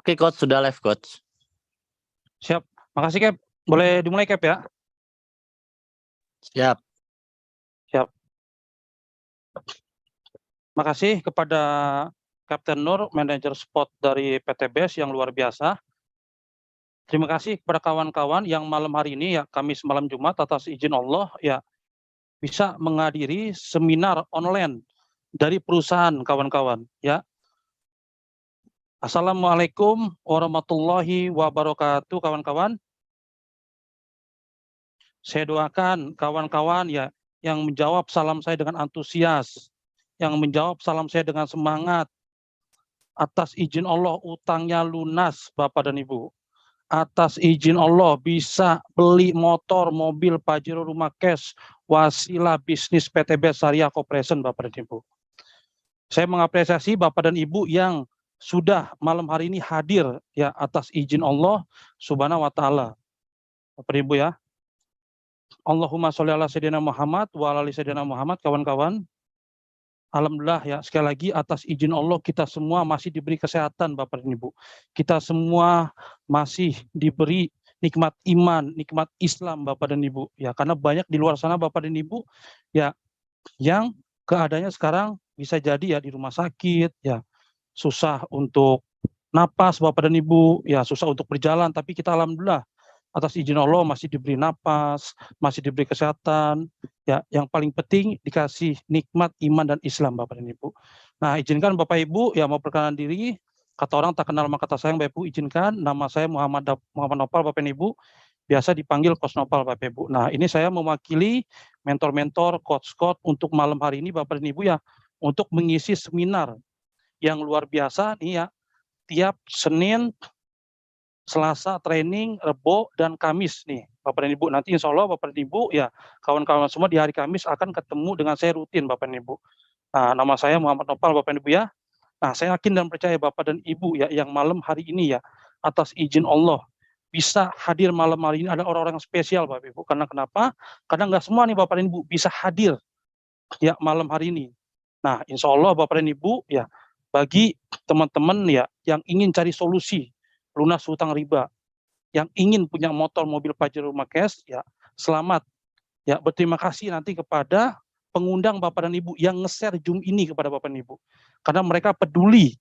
Oke, Coach, sudah live, Coach. Siap. Makasih, Cap. Boleh dimulai, Cap, ya? Siap. Siap. Makasih kepada Kapten Nur, manajer spot dari PT BES yang luar biasa. Terima kasih kepada kawan-kawan yang malam hari ini, ya, Kamis malam Jumat, atas izin Allah, ya, bisa menghadiri seminar online dari perusahaan kawan-kawan, ya. Assalamualaikum warahmatullahi wabarakatuh, kawan-kawan. Saya doakan kawan-kawan, ya, yang menjawab salam saya dengan antusias, yang menjawab salam saya dengan semangat. Atas izin Allah utangnya lunas, Bapak dan Ibu. Atas izin Allah bisa beli motor, mobil, Pajero, rumah cash, wasilah bisnis PT BES Syariah Corporation, Bapak dan Ibu. Saya mengapresiasi Bapak dan Ibu yang sudah malam hari ini hadir, ya, atas izin Allah Subhanahu wa taala. Bapak dan Ibu, ya. Allahumma sholli ala sayyidina Muhammad wa ala ali sayyidina Muhammad, kawan-kawan. Alhamdulillah, ya, sekali lagi atas izin Allah kita semua masih diberi kesehatan, Bapak dan Ibu. Kita semua masih diberi nikmat iman, nikmat Islam, Bapak dan Ibu. Ya, karena banyak di luar sana, Bapak dan Ibu, ya, yang keadaannya sekarang bisa jadi, ya, di rumah sakit, ya, susah untuk napas, Bapak dan Ibu, ya, susah untuk berjalan, tapi kita alhamdulillah atas izin Allah masih diberi napas, masih diberi kesehatan, ya, yang paling penting dikasih nikmat iman dan Islam, Bapak dan Ibu. Nah, izinkan Bapak Ibu, ya, mau perkenalan diri. Kata orang tak kenal maka tak sayang, Bapak Ibu izinkan, nama saya Muhammad Nopal, Bapak dan Ibu, biasa dipanggil Coach Nopal, Bapak Ibu. Nah, ini saya mewakili mentor-mentor, coach-coach untuk malam hari ini, Bapak dan Ibu, ya, untuk mengisi seminar yang luar biasa nih, ya, tiap Senin, Selasa training, Rebo, dan Kamis nih, Bapak dan Ibu. Nanti insya Allah Bapak dan Ibu, ya, kawan-kawan semua di hari Kamis akan ketemu dengan saya rutin, Bapak dan Ibu. Nah, nama saya Muhammad Nopal, Bapak dan Ibu, ya. Nah, saya yakin dan percaya Bapak dan Ibu, ya, yang malam hari ini, ya, atas izin Allah bisa hadir malam hari ini, ada orang-orang spesial, Bapak Ibu. Karena kenapa? Karena nggak semua nih Bapak dan Ibu bisa hadir, ya, malam hari ini. Nah, insya Allah Bapak dan Ibu, ya, bagi teman-teman, ya, yang ingin cari solusi lunas hutang riba, yang ingin punya motor, mobil, Pajero, rumah cash, ya, selamat, ya, berterima kasih nanti kepada pengundang Bapak dan Ibu yang nge-share Zoom ini kepada Bapak dan Ibu, karena mereka peduli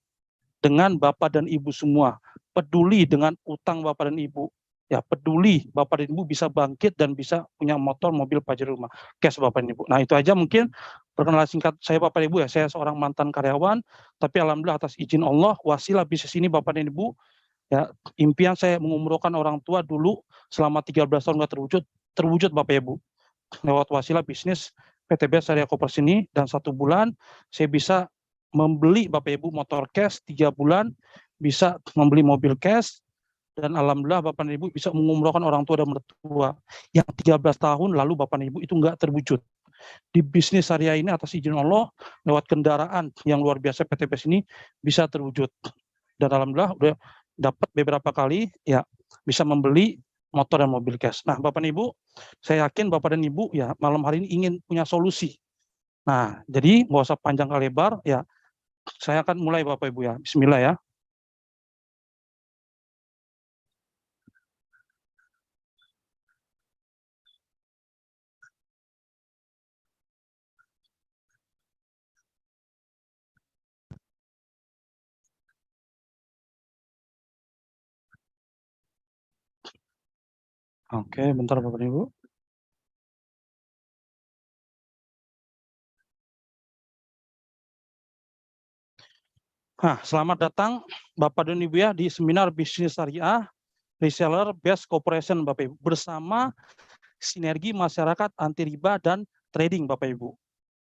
dengan Bapak dan Ibu semua, peduli dengan utang Bapak dan Ibu, ya, peduli Bapak dan Ibu bisa bangkit dan bisa punya motor, mobil, Pajero, rumah cash, Bapak dan Ibu. Nah, itu aja mungkin perkenalan singkat saya, Bapak dan Ibu, ya. Saya seorang mantan karyawan, tapi alhamdulillah atas izin Allah wasilah bisnis ini, Bapak dan Ibu, ya, impian saya mengumrohkan orang tua dulu selama 13 tahun nggak terwujud Bapak Ibu. Lewat wasilah bisnis PT BES Syariah Corporation ini, dan 1 bulan saya bisa membeli Bapak Ibu motor cash, 3 bulan bisa membeli mobil cash, dan alhamdulillah Bapak dan Ibu bisa mengumrohkan orang tua dan mertua yang 13 tahun lalu Bapak dan Ibu itu nggak terwujud. Di bisnis syariah ini atas izin Allah lewat kendaraan yang luar biasa PT BES ini bisa terwujud. Dan alhamdulillah udah dapat beberapa kali, ya, bisa membeli motor dan mobil cash. Nah, Bapak dan Ibu, saya yakin Bapak dan Ibu, ya, malam hari ini ingin punya solusi. Nah, jadi nggak usah panjang kali lebar, ya, saya akan mulai Bapak Ibu, ya. Bismillah, ya. Oke, bentar Bapak dan Ibu. Nah, selamat datang Bapak dan Ibu, ya, di seminar bisnis syariah reseller BES Corporation, Bapak Ibu, bersama sinergi masyarakat anti riba dan trading, Bapak Ibu.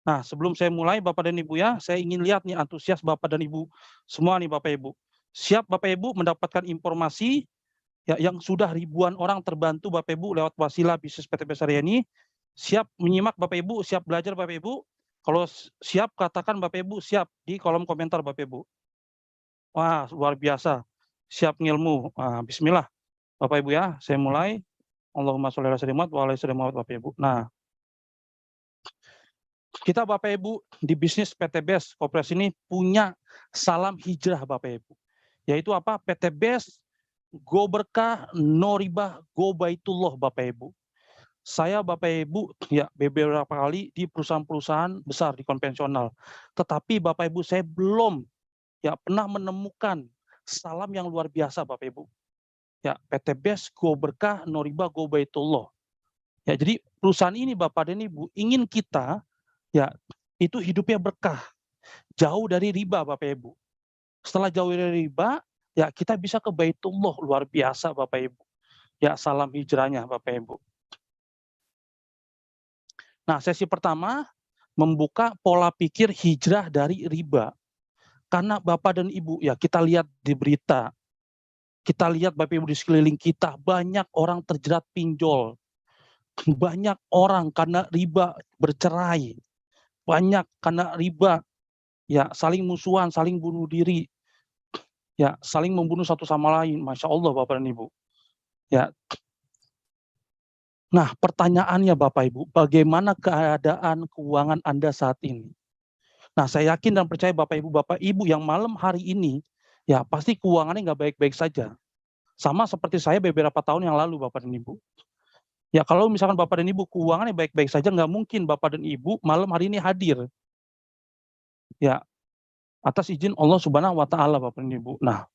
Nah, sebelum saya mulai Bapak dan Ibu, ya, saya ingin lihat nih antusias Bapak dan Ibu semua nih, Bapak Ibu. Siap Bapak Ibu mendapatkan informasi, ya, yang sudah ribuan orang terbantu Bapak Ibu lewat wasilah bisnis PT BES Syariah ini. Siap menyimak Bapak Ibu, siap belajar Bapak Ibu. Kalau siap katakan Bapak Ibu siap di kolom komentar Bapak Ibu. Wah, luar biasa. Siap ngilmu. Nah, bismillah Bapak Ibu, ya, saya mulai. Allahumma sholli ala sayyidina Muhammad wa ala ali sayyidina Muhammad, Bapak Ibu. Nah, kita Bapak Ibu di bisnis PT BES Corporation ini punya salam hijrah Bapak Ibu. Yaitu apa? PT BES, Go Berkah, No Riba, Go Baitullah, Bapak Ibu. Saya Bapak Ibu ya beberapa kali di perusahaan-perusahaan besar di konvensional. Tetapi Bapak Ibu saya belum ya pernah menemukan salam yang luar biasa Bapak Ibu. Ya PT BES, Go Berkah, No Riba, Go Baitullah. Ya jadi perusahaan ini Bapak dan Ibu ingin kita ya itu hidupnya berkah, jauh dari riba Bapak Ibu. Setelah jauh dari riba, ya kita bisa ke Baitullah, luar biasa Bapak Ibu. Ya salam hijrahnya Bapak Ibu. Nah, sesi pertama membuka pola pikir hijrah dari riba. Karena Bapak dan Ibu, ya kita lihat di berita, kita lihat Bapak Ibu di sekeliling kita, banyak orang terjerat pinjol. Banyak orang karena riba bercerai. Banyak karena riba ya saling musuhan, saling bunuh diri. Ya, saling membunuh satu sama lain. Masya Allah Bapak dan Ibu. Ya. Nah, pertanyaannya Bapak Ibu, bagaimana keadaan keuangan Anda saat ini? Nah, saya yakin dan percaya Bapak Ibu yang malam hari ini, ya pasti keuangannya nggak baik-baik saja. Sama seperti saya beberapa tahun yang lalu Bapak dan Ibu. Ya kalau misalkan Bapak dan Ibu keuangannya baik-baik saja, nggak mungkin Bapak dan Ibu malam hari ini hadir. Ya, atas izin Allah Subhanahu wa Ta'ala Bapak dan Ibu. Nah,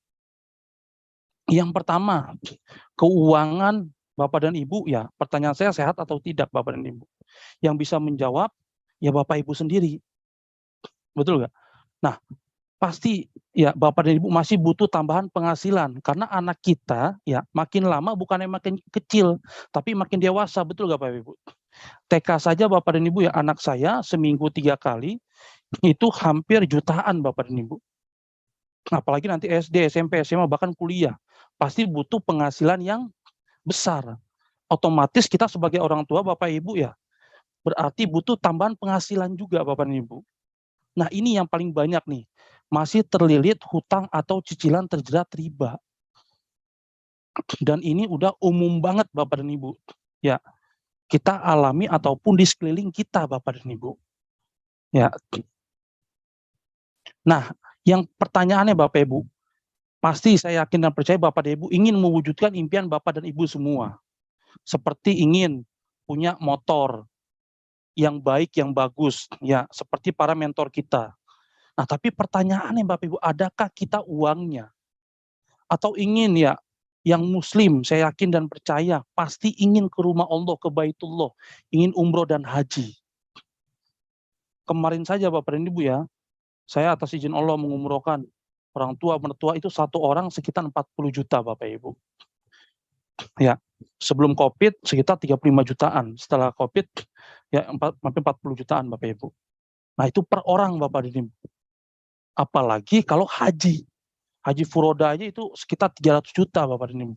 yang pertama, keuangan Bapak dan Ibu ya, pertanyaan saya sehat atau tidak Bapak dan Ibu? Yang bisa menjawab ya Bapak Ibu sendiri. Betul nggak? Nah, pasti ya Bapak dan Ibu masih butuh tambahan penghasilan karena anak kita ya makin lama bukannya makin kecil, tapi makin dewasa, betul nggak Bapak Ibu? TK saja Bapak dan Ibu ya, anak saya seminggu 3 kali itu hampir jutaan Bapak dan Ibu. Apalagi nanti SD, SMP, SMA, bahkan kuliah. Pasti butuh penghasilan yang besar. Otomatis kita sebagai orang tua Bapak Ibu ya, berarti butuh tambahan penghasilan juga Bapak dan Ibu. Nah ini yang paling banyak nih, masih terlilit hutang atau cicilan terjerat riba. Dan ini udah umum banget Bapak dan Ibu. Ya, kita alami ataupun di sekeliling kita Bapak dan Ibu. Ya. Nah, yang pertanyaannya Bapak Ibu, pasti saya yakin dan percaya Bapak dan Ibu ingin mewujudkan impian Bapak dan Ibu semua. Seperti ingin punya motor yang baik, yang bagus, ya seperti para mentor kita. Nah, tapi pertanyaannya Bapak Ibu, adakah kita uangnya? Atau ingin ya, yang muslim saya yakin dan percaya pasti ingin ke rumah Allah, ke Baitullah, ingin umroh dan haji. Kemarin saja Bapak dan Ibu ya, saya atas izin Allah mengumrohkan orang tua mertua itu satu orang sekitar 40 juta Bapak Ibu. Ya, sebelum Covid sekitar 35 jutaan, setelah Covid ya hampir 40 jutaan Bapak Ibu. Nah, itu per orang Bapak dan Ibu. Apalagi kalau haji. Haji furoda aja itu sekitar 300 juta Bapak dan Ibu.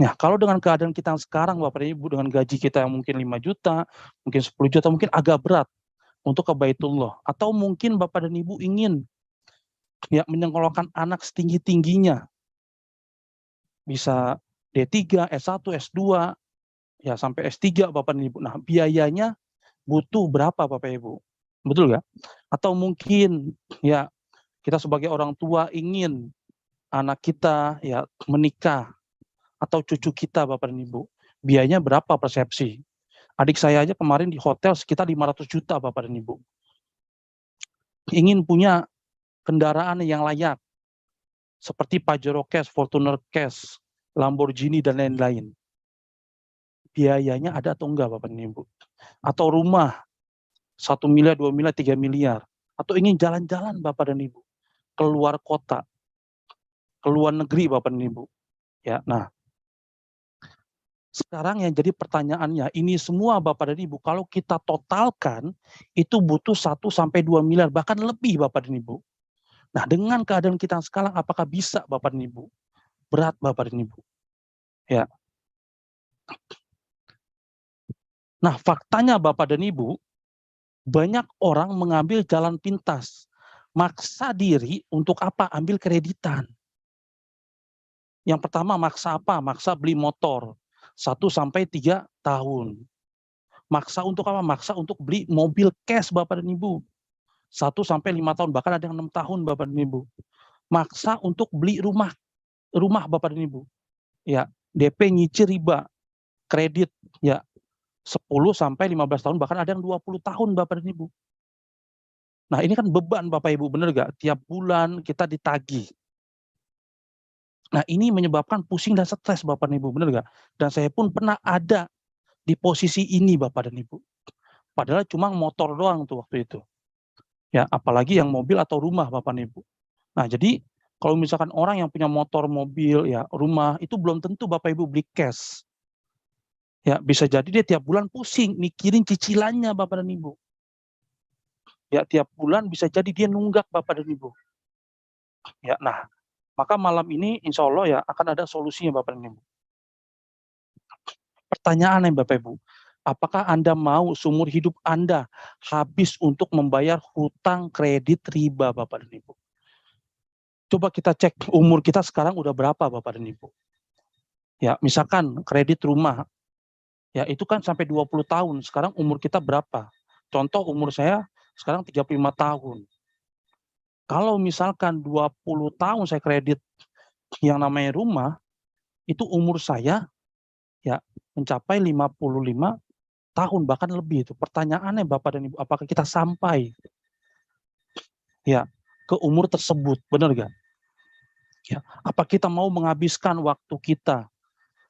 Nah, kalau dengan keadaan kita yang sekarang Bapak dan Ibu, dengan gaji kita yang mungkin 5 juta, mungkin 10 juta, mungkin agak berat untuk ke Baitullah. Atau mungkin Bapak dan Ibu ingin ya menyekolahkan anak setinggi-tingginya. Bisa D3, S1, S2, ya sampai S3 Bapak dan Ibu. Nah, biayanya butuh berapa Bapak Ibu? Betul nggak? Atau mungkin ya kita sebagai orang tua ingin anak kita ya menikah atau cucu kita Bapak dan Ibu. Biayanya berapa persepsi? Adik saya aja kemarin di hotel sekitar 500 juta Bapak dan Ibu. Ingin punya kendaraan yang layak seperti Pajero Cash, Fortuner Cash, Lamborghini dan lain-lain. Biayanya ada atau enggak Bapak dan Ibu? Atau rumah 1 miliar, 2 miliar, 3 miliar. Atau ingin jalan-jalan Bapak dan Ibu keluar kota, keluar negeri Bapak dan Ibu. Ya, nah sekarang yang jadi pertanyaannya, ini semua Bapak dan Ibu, kalau kita totalkan, itu butuh 1 sampai 2 miliar, bahkan lebih Bapak dan Ibu. Nah, dengan keadaan kita sekarang, apakah bisa Bapak dan Ibu? Berat Bapak dan Ibu. Ya. Nah, faktanya Bapak dan Ibu, banyak orang mengambil jalan pintas. Maksa diri untuk apa? Ambil kreditan. Yang pertama, maksa apa? Maksa beli motor. 1 sampai 3 tahun. Maksa untuk apa? Maksa untuk beli mobil cash Bapak dan Ibu. 1 sampai 5 tahun, bahkan ada yang 6 tahun Bapak dan Ibu. maksa untuk beli rumah Bapak dan Ibu. Ya, DP nyicil riba, kredit ya 10 sampai 15 tahun, bahkan ada yang 20 tahun Bapak dan Ibu. Nah, ini kan beban Bapak Ibu, bener nggak? Tiap bulan kita ditagih. Nah, ini menyebabkan pusing dan stres Bapak dan Ibu, bener nggak? Dan saya pun pernah ada di posisi ini Bapak dan Ibu. Padahal cuma motor doang tuh waktu itu. Ya, apalagi yang mobil atau rumah Bapak dan Ibu. Nah, jadi kalau misalkan orang yang punya motor, mobil, ya rumah, itu belum tentu Bapak Ibu beli cash. Ya, bisa jadi dia tiap bulan pusing mikirin cicilannya Bapak dan Ibu. Ya, tiap bulan bisa jadi dia nunggak Bapak dan Ibu. Ya, nah, maka malam ini insya Allah ya akan ada solusinya Bapak dan Ibu. Pertanyaannya Bapak Ibu, apakah Anda mau seumur hidup Anda habis untuk membayar hutang kredit riba Bapak dan Ibu? Coba kita cek umur kita sekarang udah berapa Bapak dan Ibu. Ya, misalkan kredit rumah, ya itu kan sampai 20 tahun, sekarang umur kita berapa? Contoh umur saya sekarang 35 tahun. Kalau misalkan 20 tahun saya kredit yang namanya rumah, itu umur saya ya mencapai 55 tahun bahkan lebih itu. Pertanyaannya Bapak dan Ibu, apakah kita sampai ya ke umur tersebut, benar gak? Ya, apa kita mau menghabiskan waktu kita,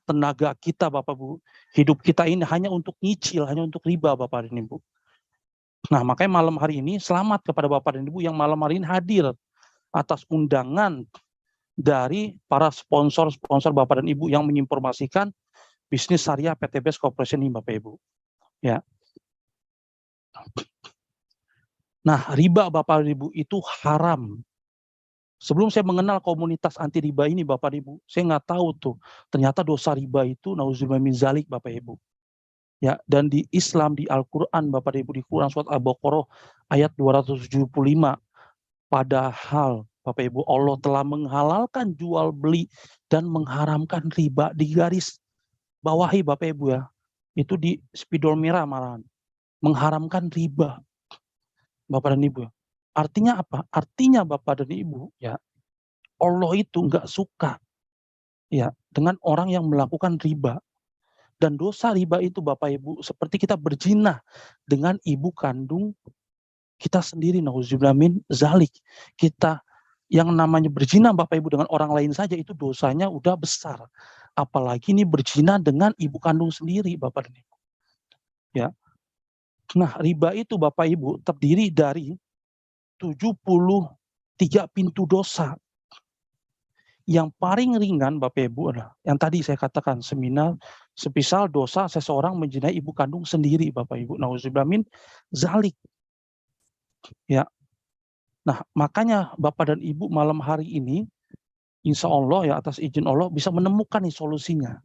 tenaga kita Bapak Bu, hidup kita ini hanya untuk nyicil, hanya untuk riba Bapak dan Ibu. Nah, makanya malam hari ini selamat kepada Bapak dan Ibu yang malam hari ini hadir atas undangan dari para sponsor-sponsor Bapak dan Ibu yang menginformasikan bisnis syariah PTBS Corporation ini Bapak Ibu. Ya. Nah, riba Bapak dan Ibu itu haram. Sebelum saya mengenal komunitas anti riba ini Bapak dan Ibu, saya nggak tahu tuh ternyata dosa riba itu nauzubillah min zalik Bapak Ibu. Ya, dan di Islam di Al-Qur'an Bapak dan Ibu di Quran surat Al-Baqarah ayat 275, padahal Bapak Ibu Allah telah menghalalkan jual beli dan mengharamkan riba, di garis bawahi Bapak Ibu ya. Itu di spidol merah malahan. Mengharamkan riba Bapak dan Ibu. Artinya apa? Artinya Bapak dan Ibu ya, Allah itu nggak suka ya dengan orang yang melakukan riba. Dan dosa riba itu Bapak Ibu seperti kita berzina dengan ibu kandung kita sendiri, nauzubillah min zalik. Kita yang namanya berzina Bapak Ibu dengan orang lain saja itu dosanya udah besar. Apalagi ini berzina dengan ibu kandung sendiri Bapak dan Ibu. Ya. Nah, riba itu Bapak Ibu terdiri dari 73 pintu dosa. Yang paling ringan Bapak Ibu adalah yang tadi saya katakan semisal dosa seseorang menzinai ibu kandung sendiri Bapak Ibu. Nauzubillah min zalik. Ya. Nah, makanya Bapak dan Ibu malam hari ini insya Allah ya atas izin Allah bisa menemukan nih solusinya.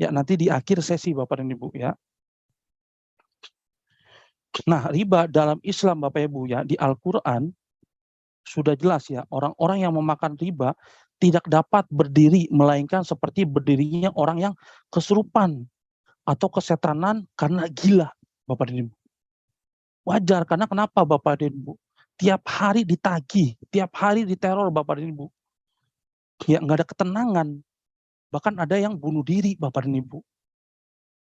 Ya, nanti di akhir sesi Bapak dan Ibu ya. Nah, riba dalam Islam Bapak Ibu ya di Al-Qur'an sudah jelas ya, orang-orang yang memakan riba tidak dapat berdiri melainkan seperti berdirinya orang yang kesurupan atau kesetanan karena gila Bapak dan Ibu. Wajar karena kenapa Bapak dan Ibu? Tiap hari ditagih, tiap hari diteror Bapak dan Ibu. Ya nggak ada ketenangan. Bahkan ada yang bunuh diri Bapak dan Ibu.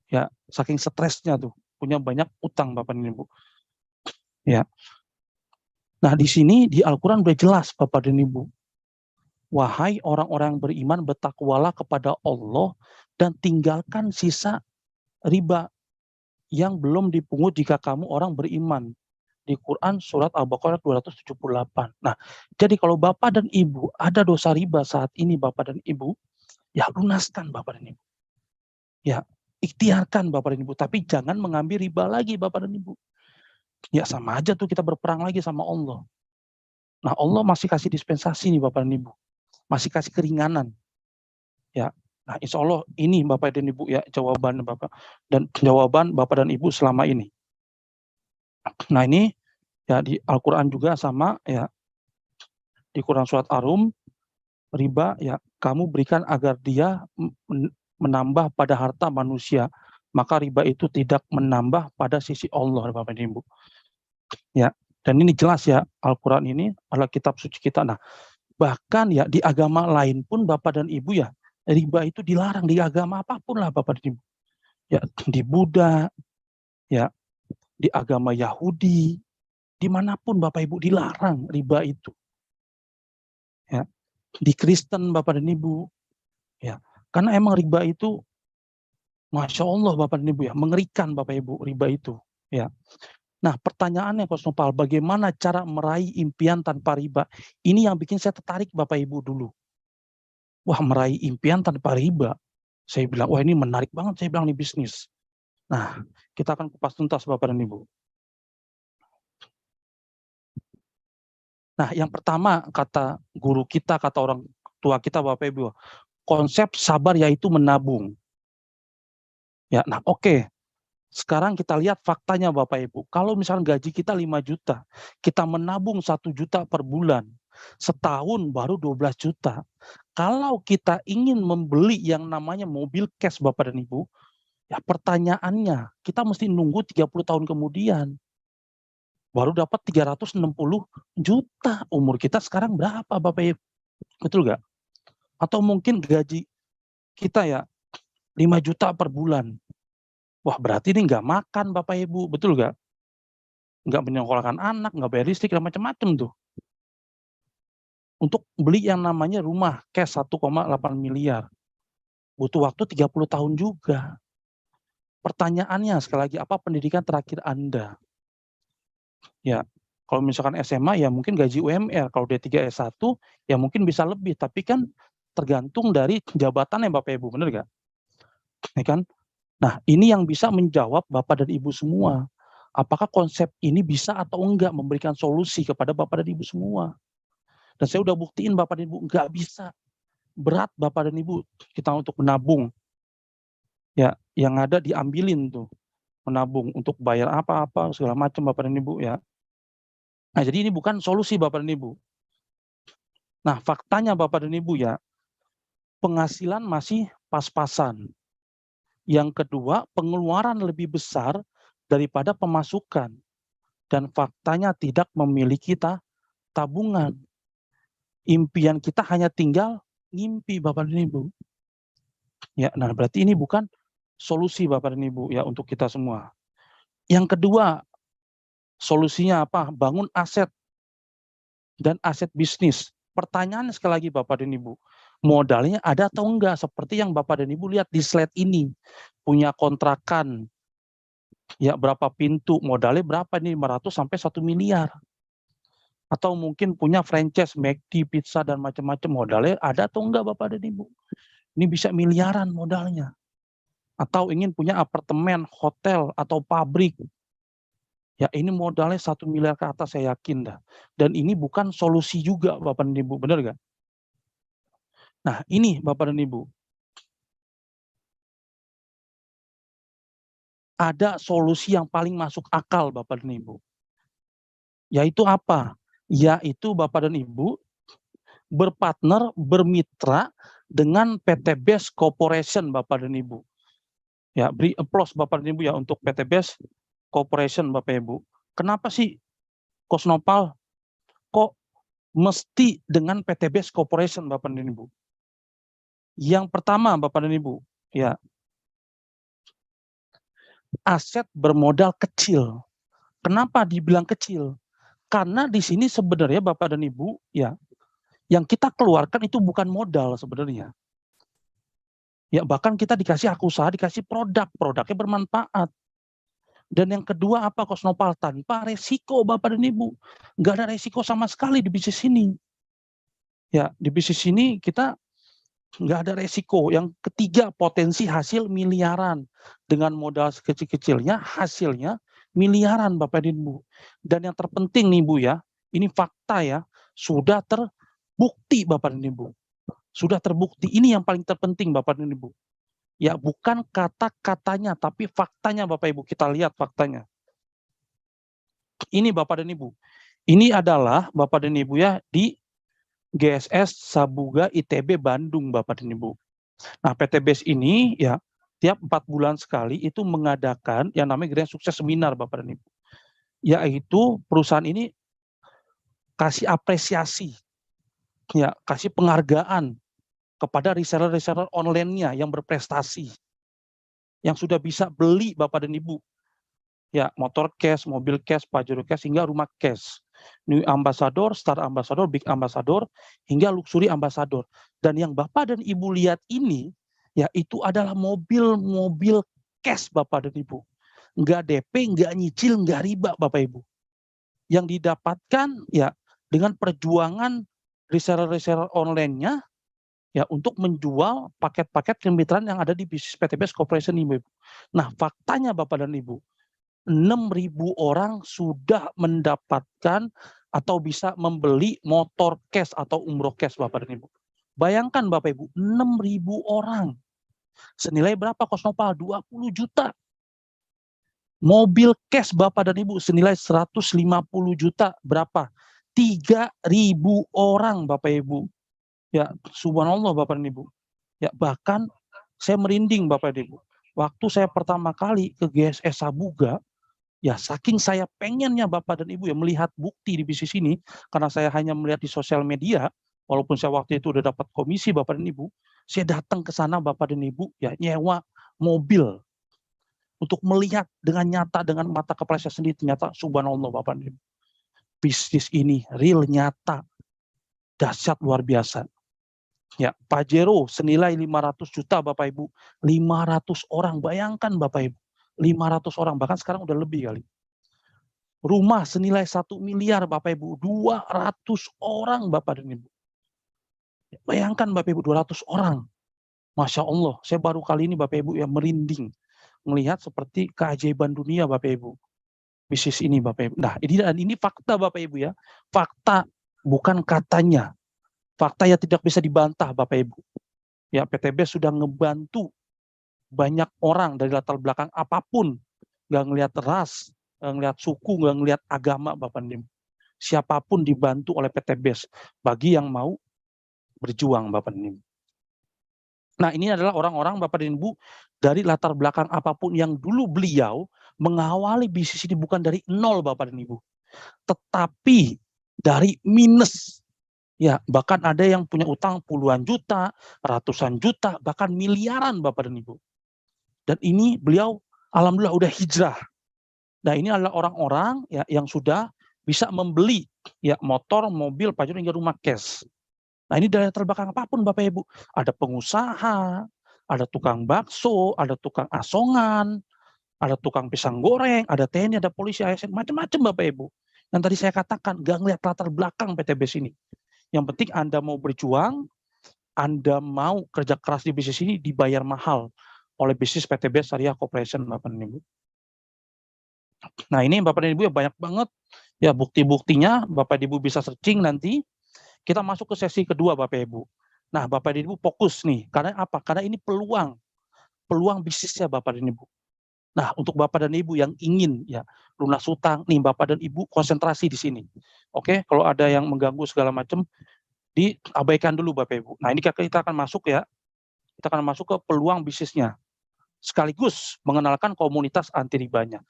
Ya, saking stresnya tuh, punya banyak utang Bapak dan Ibu. Ya. Nah, di sini di Al-Qur'an udah jelas Bapak dan Ibu. Wahai orang-orang yang beriman, bertakwalah kepada Allah dan tinggalkan sisa riba yang belum dipungut jika kamu orang beriman. Di Quran surat Al-Baqarah 278. Nah, jadi kalau Bapak dan Ibu ada dosa riba saat ini Bapak dan Ibu, ya lunaskan Bapak dan Ibu. Ya, ikhtiarkan Bapak dan Ibu, tapi jangan mengambil riba lagi Bapak dan Ibu. Ya sama aja tuh kita berperang lagi sama Allah. Nah, Allah masih kasih dispensasi nih Bapak dan Ibu. Masih kasih keringanan. Ya. Nah, insya Allah ini Bapak dan Ibu ya jawaban Bapak dan Ibu selama ini. Nah, ini ya di Al-Qur'an juga sama ya. Di Quran surat Ar-Rum, riba ya kamu berikan agar dia menambah pada harta manusia, maka riba itu tidak menambah pada sisi Allah Bapak dan Ibu. Ya, dan ini jelas ya Al-Qur'an ini adalah kitab suci kita. Nah, Bahkan ya di agama lain pun Bapak dan Ibu ya, riba itu dilarang di agama apapun lah Bapak dan Ibu. Ya di Buddha, ya di agama Yahudi, dimanapun Bapak Ibu dilarang riba itu. Ya, di Kristen Bapak dan Ibu, ya karena emang riba itu, Masya Allah Bapak dan Ibu ya, mengerikan Bapak Ibu riba itu. Ya. Nah pertanyaannya Coach Nopal, bagaimana cara meraih impian tanpa riba? Ini yang bikin saya tertarik Bapak Ibu dulu. Wah meraih impian tanpa riba. Saya bilang, wah ini menarik banget, saya bilang, nih bisnis. Nah, kita akan kupas tuntas Bapak dan Ibu. Nah, yang pertama kata guru kita, kata orang tua kita Bapak Ibu, konsep sabar yaitu menabung. Ya, nah oke. Sekarang kita lihat faktanya Bapak Ibu. Kalau misalnya gaji kita 5 juta, kita menabung 1 juta per bulan. Setahun baru 12 juta. Kalau kita ingin membeli yang namanya mobil cash Bapak dan Ibu, ya pertanyaannya, kita mesti nunggu 30 tahun kemudian. Baru dapat 360 juta. Umur kita sekarang berapa Bapak Ibu? Betul nggak? Atau mungkin gaji kita ya 5 juta per bulan. Wah berarti ini nggak makan Bapak Ibu, betul nggak? Nggak menyekolahkan anak, nggak bayar listrik, dan macam-macam tuh. Untuk beli yang namanya rumah cash 1,8 miliar. Butuh waktu 30 tahun juga. Pertanyaannya sekali lagi, apa pendidikan terakhir Anda? Ya, kalau misalkan SMA ya mungkin gaji UMR, kalau D3 S1 ya mungkin bisa lebih, tapi kan tergantung dari jabatannya Bapak Ibu, benar nggak? Ya kan? Nah, ini yang bisa menjawab Bapak dan Ibu semua. Apakah konsep ini bisa atau enggak memberikan solusi kepada Bapak dan Ibu semua? Dan saya udah buktiin Bapak dan Ibu enggak bisa. Berat Bapak dan Ibu kita untuk menabung. Ya, yang ada diambilin tuh. Menabung untuk bayar apa-apa segala macam Bapak dan Ibu ya. Nah, jadi ini bukan solusi Bapak dan Ibu. Nah, faktanya Bapak dan Ibu ya, penghasilan masih pas-pasan. Yang kedua, pengeluaran lebih besar daripada pemasukan. Dan faktanya tidak memiliki tabungan. Impian kita hanya tinggal ngimpi Bapak dan Ibu. Ya, nah berarti ini bukan solusi Bapak dan Ibu ya untuk kita semua. Yang kedua, solusinya apa? Bangun aset dan aset bisnis. Pertanyaan sekali lagi Bapak dan Ibu, modalnya ada atau enggak? Seperti yang Bapak dan Ibu lihat di slide ini. Punya kontrakan, ya berapa pintu, modalnya berapa nih? 500 sampai 1 miliar. Atau mungkin punya franchise McD, pizza, dan macam-macam, modalnya ada atau enggak Bapak dan Ibu? Ini bisa miliaran modalnya. Atau ingin punya apartemen, hotel, atau pabrik. Ya ini modalnya 1 miliar ke atas saya yakin dah. Dan ini bukan solusi juga Bapak dan Ibu, benar nggak? Nah ini Bapak dan Ibu. Ada solusi yang paling masuk akal Bapak dan Ibu. Yaitu apa? Yaitu Bapak dan Ibu berpartner, bermitra dengan PT Best Corporation Bapak dan Ibu. Ya, beri applause Bapak dan Ibu ya untuk PT Best Corporation Bapak Ibu. Kenapa sih Coach Nopal kok mesti dengan PT Best Corporation Bapak dan Ibu? Yang pertama Bapak dan Ibu, ya aset bermodal kecil. Kenapa dibilang kecil? Karena di sini sebenarnya Bapak dan Ibu, ya yang kita keluarkan itu bukan modal sebenarnya. Ya bahkan kita dikasih hak usaha, dikasih produknya bermanfaat. Dan yang kedua apa Coach Nopal? Tanpa resiko Bapak dan Ibu. Nggak ada resiko sama sekali di bisnis ini. Ya di bisnis ini kita nggak ada resiko. Yang ketiga, potensi hasil miliaran. Dengan modal sekecil-kecilnya, hasilnya miliaran Bapak dan Ibu. Dan yang terpenting nih Bu ya, ini fakta ya, sudah terbukti Bapak dan Ibu. Sudah terbukti, ini yang paling terpenting Bapak dan Ibu. Ya bukan kata-katanya, tapi faktanya Bapak Ibu, kita lihat faktanya. Ini Bapak dan Ibu, ini adalah Bapak dan Ibu ya, di GSS Sabuga ITB Bandung Bapak dan Ibu. Nah PT BES ini ya tiap 4 bulan sekali itu mengadakan yang namanya Grand Sukses Seminar Bapak dan Ibu. Yaitu perusahaan ini kasih apresiasi ya kasih penghargaan kepada reseller-reseller online-nya yang berprestasi, yang sudah bisa beli Bapak dan Ibu, ya motor cash, mobil cash, Pajero cash, hingga rumah cash. New Ambassador, Star Ambassador, Big Ambassador, hingga Luxury Ambassador. Dan yang Bapak dan Ibu lihat ini, ya itu adalah mobil-mobil cash Bapak dan Ibu. Nggak DP, nggak nyicil, nggak riba Bapak Ibu. Yang didapatkan ya dengan perjuangan reseller-reseller online-nya, ya untuk menjual paket-paket kemitraan yang ada di bisnis PTBS Corporation ini, Ibu. Nah, faktanya Bapak dan Ibu, 6.000 orang sudah mendapatkan atau bisa membeli motor cash atau umroh cash Bapak dan Ibu. Bayangkan Bapak Ibu, 6.000 orang. Senilai berapa Kosnopal? 20 juta. Mobil cash Bapak dan Ibu senilai 150 juta. Berapa? 3.000 orang Bapak Ibu. Ya, subhanallah Bapak dan Ibu. Ya, bahkan saya merinding Bapak dan Ibu. Waktu saya pertama kali ke GSS Sabuga, ya saking saya pengennya Bapak dan Ibu ya melihat bukti di bisnis ini, karena saya hanya melihat di sosial media, walaupun saya waktu itu udah dapat komisi Bapak dan Ibu, saya datang ke sana Bapak dan Ibu ya nyewa mobil untuk melihat dengan nyata dengan mata kepala saya sendiri, ternyata subhanallah Bapak dan Ibu. Bisnis ini real, nyata, dahsyat, luar biasa. Ya, Pajero senilai 500 juta Bapak Ibu. 500 orang, bayangkan Bapak Ibu. 500 orang, bahkan sekarang udah lebih kali. Rumah senilai 1 miliar Bapak Ibu. 200 orang Bapak dan Ibu. Bayangkan Bapak Ibu, 200 orang. Masya Allah, saya baru kali ini Bapak Ibu yang merinding. Melihat seperti keajaiban dunia Bapak Ibu. Bisnis ini Bapak Ibu. Nah, ini fakta Bapak Ibu ya. Fakta, bukan katanya. Fakta yang tidak bisa dibantah Bapak Ibu. Ya, PTBS sudah ngebantu banyak orang dari latar belakang apapun. Nggak ngelihat ras, nggak ngelihat suku, nggak ngelihat agama Bapak Ibu. Siapapun dibantu oleh PTBS bagi yang mau berjuang Bapak Ibu. Nah, ini adalah orang-orang Bapak dan Ibu dari latar belakang apapun yang dulu beliau mengawali bisnis ini bukan dari nol Bapak dan Ibu, tetapi dari minus. Ya, bahkan ada yang punya utang puluhan juta, ratusan juta, bahkan miliaran Bapak dan Ibu. Dan ini beliau alhamdulillah udah hijrah. Nah, ini adalah orang-orang ya yang sudah bisa membeli ya motor, mobil, Pajero hingga rumah cash. Nah, ini dari latar belakang apapun Bapak Ibu. Ada pengusaha, ada tukang bakso, ada tukang asongan, ada tukang pisang goreng, ada TNI, ada polisi, ASN, macam-macam Bapak Ibu. Yang tadi saya katakan, nggak ngelihat latar belakang PTBS ini. Yang penting Anda mau berjuang, Anda mau kerja keras di bisnis ini, dibayar mahal oleh bisnis PTBS Syariah Corporation Bapak dan Ibu. Nah, ini Bapak dan Ibu ya banyak banget ya bukti-buktinya, Bapak dan Ibu bisa searching nanti. Kita masuk ke sesi kedua Bapak Ibu. Nah, Bapak dan Ibu fokus nih, karena apa? Karena ini peluang bisnisnya Bapak dan Ibu. Nah, untuk Bapak dan Ibu yang ingin ya lunas hutang, nih Bapak dan Ibu konsentrasi di sini. Oke, kalau ada yang mengganggu segala macam, diabaikan dulu Bapak Ibu. Nah, ini kita akan masuk ya, kita akan masuk ke peluang bisnisnya. Sekaligus mengenalkan komunitas anti ribanya.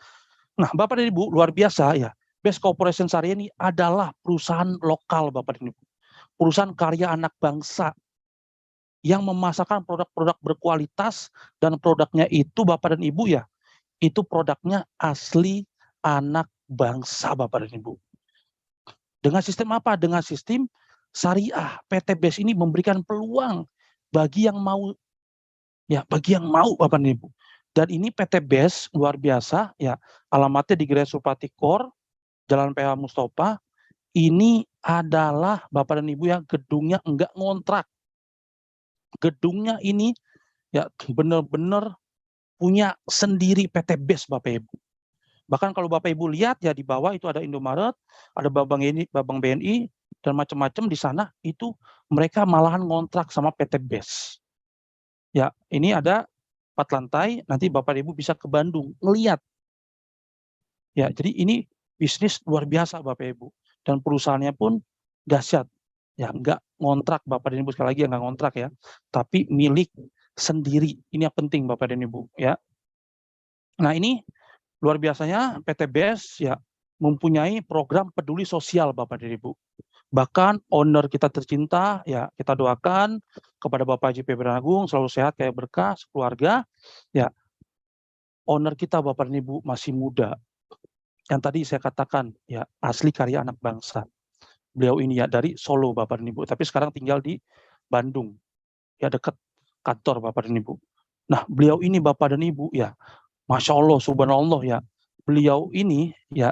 Nah, Bapak dan Ibu, luar biasa ya. Best Corporation Syariah ini adalah perusahaan lokal Bapak dan Ibu. Perusahaan karya anak bangsa yang memasarkan produk-produk berkualitas dan produknya itu Bapak dan Ibu ya, itu produknya asli anak bangsa Bapak dan Ibu. Dengan sistem apa? Dengan sistem syariah. PTBS ini memberikan peluang bagi yang mau ya, bagi yang mau Bapak dan Ibu. Dan ini PTBS luar biasa ya, alamatnya di Gerai Supati Kor, Jalan PH Mustafa. Ini adalah Bapak dan Ibu yang gedungnya enggak ngontrak. Gedungnya ini ya benar-benar punya sendiri PTBS Bapak Ibu. Bahkan kalau Bapak Ibu lihat ya di bawah itu ada Indomaret, ada Babang BNI dan macam-macam di sana, itu mereka malahan ngontrak sama PTBS. Ya, ini ada 4 lantai, nanti Bapak Ibu bisa ke Bandung ngelihat. Ya, jadi ini bisnis luar biasa Bapak Ibu, dan perusahaannya pun dahsyat. Ya, enggak ngontrak Bapak dan Ibu, sekali lagi enggak ngontrak ya, tapi milik sendiri. Ini yang penting Bapak dan Ibu ya. Nah, ini luar biasanya PTBS ya mempunyai program peduli sosial Bapak dan Ibu. Bahkan owner kita tercinta, ya kita doakan kepada Bapak Haji Febrian Agung selalu sehat kayak berkah keluarga. Ya, owner kita Bapak dan Ibu masih muda. Yang tadi saya katakan ya asli karya anak bangsa. Beliau ini ya dari Solo Bapak dan Ibu, tapi sekarang tinggal di Bandung. Ya dekat kantor Bapak dan Ibu. Nah, beliau ini Bapak dan Ibu ya, Masya Allah, Subhanallah ya. Beliau ini ya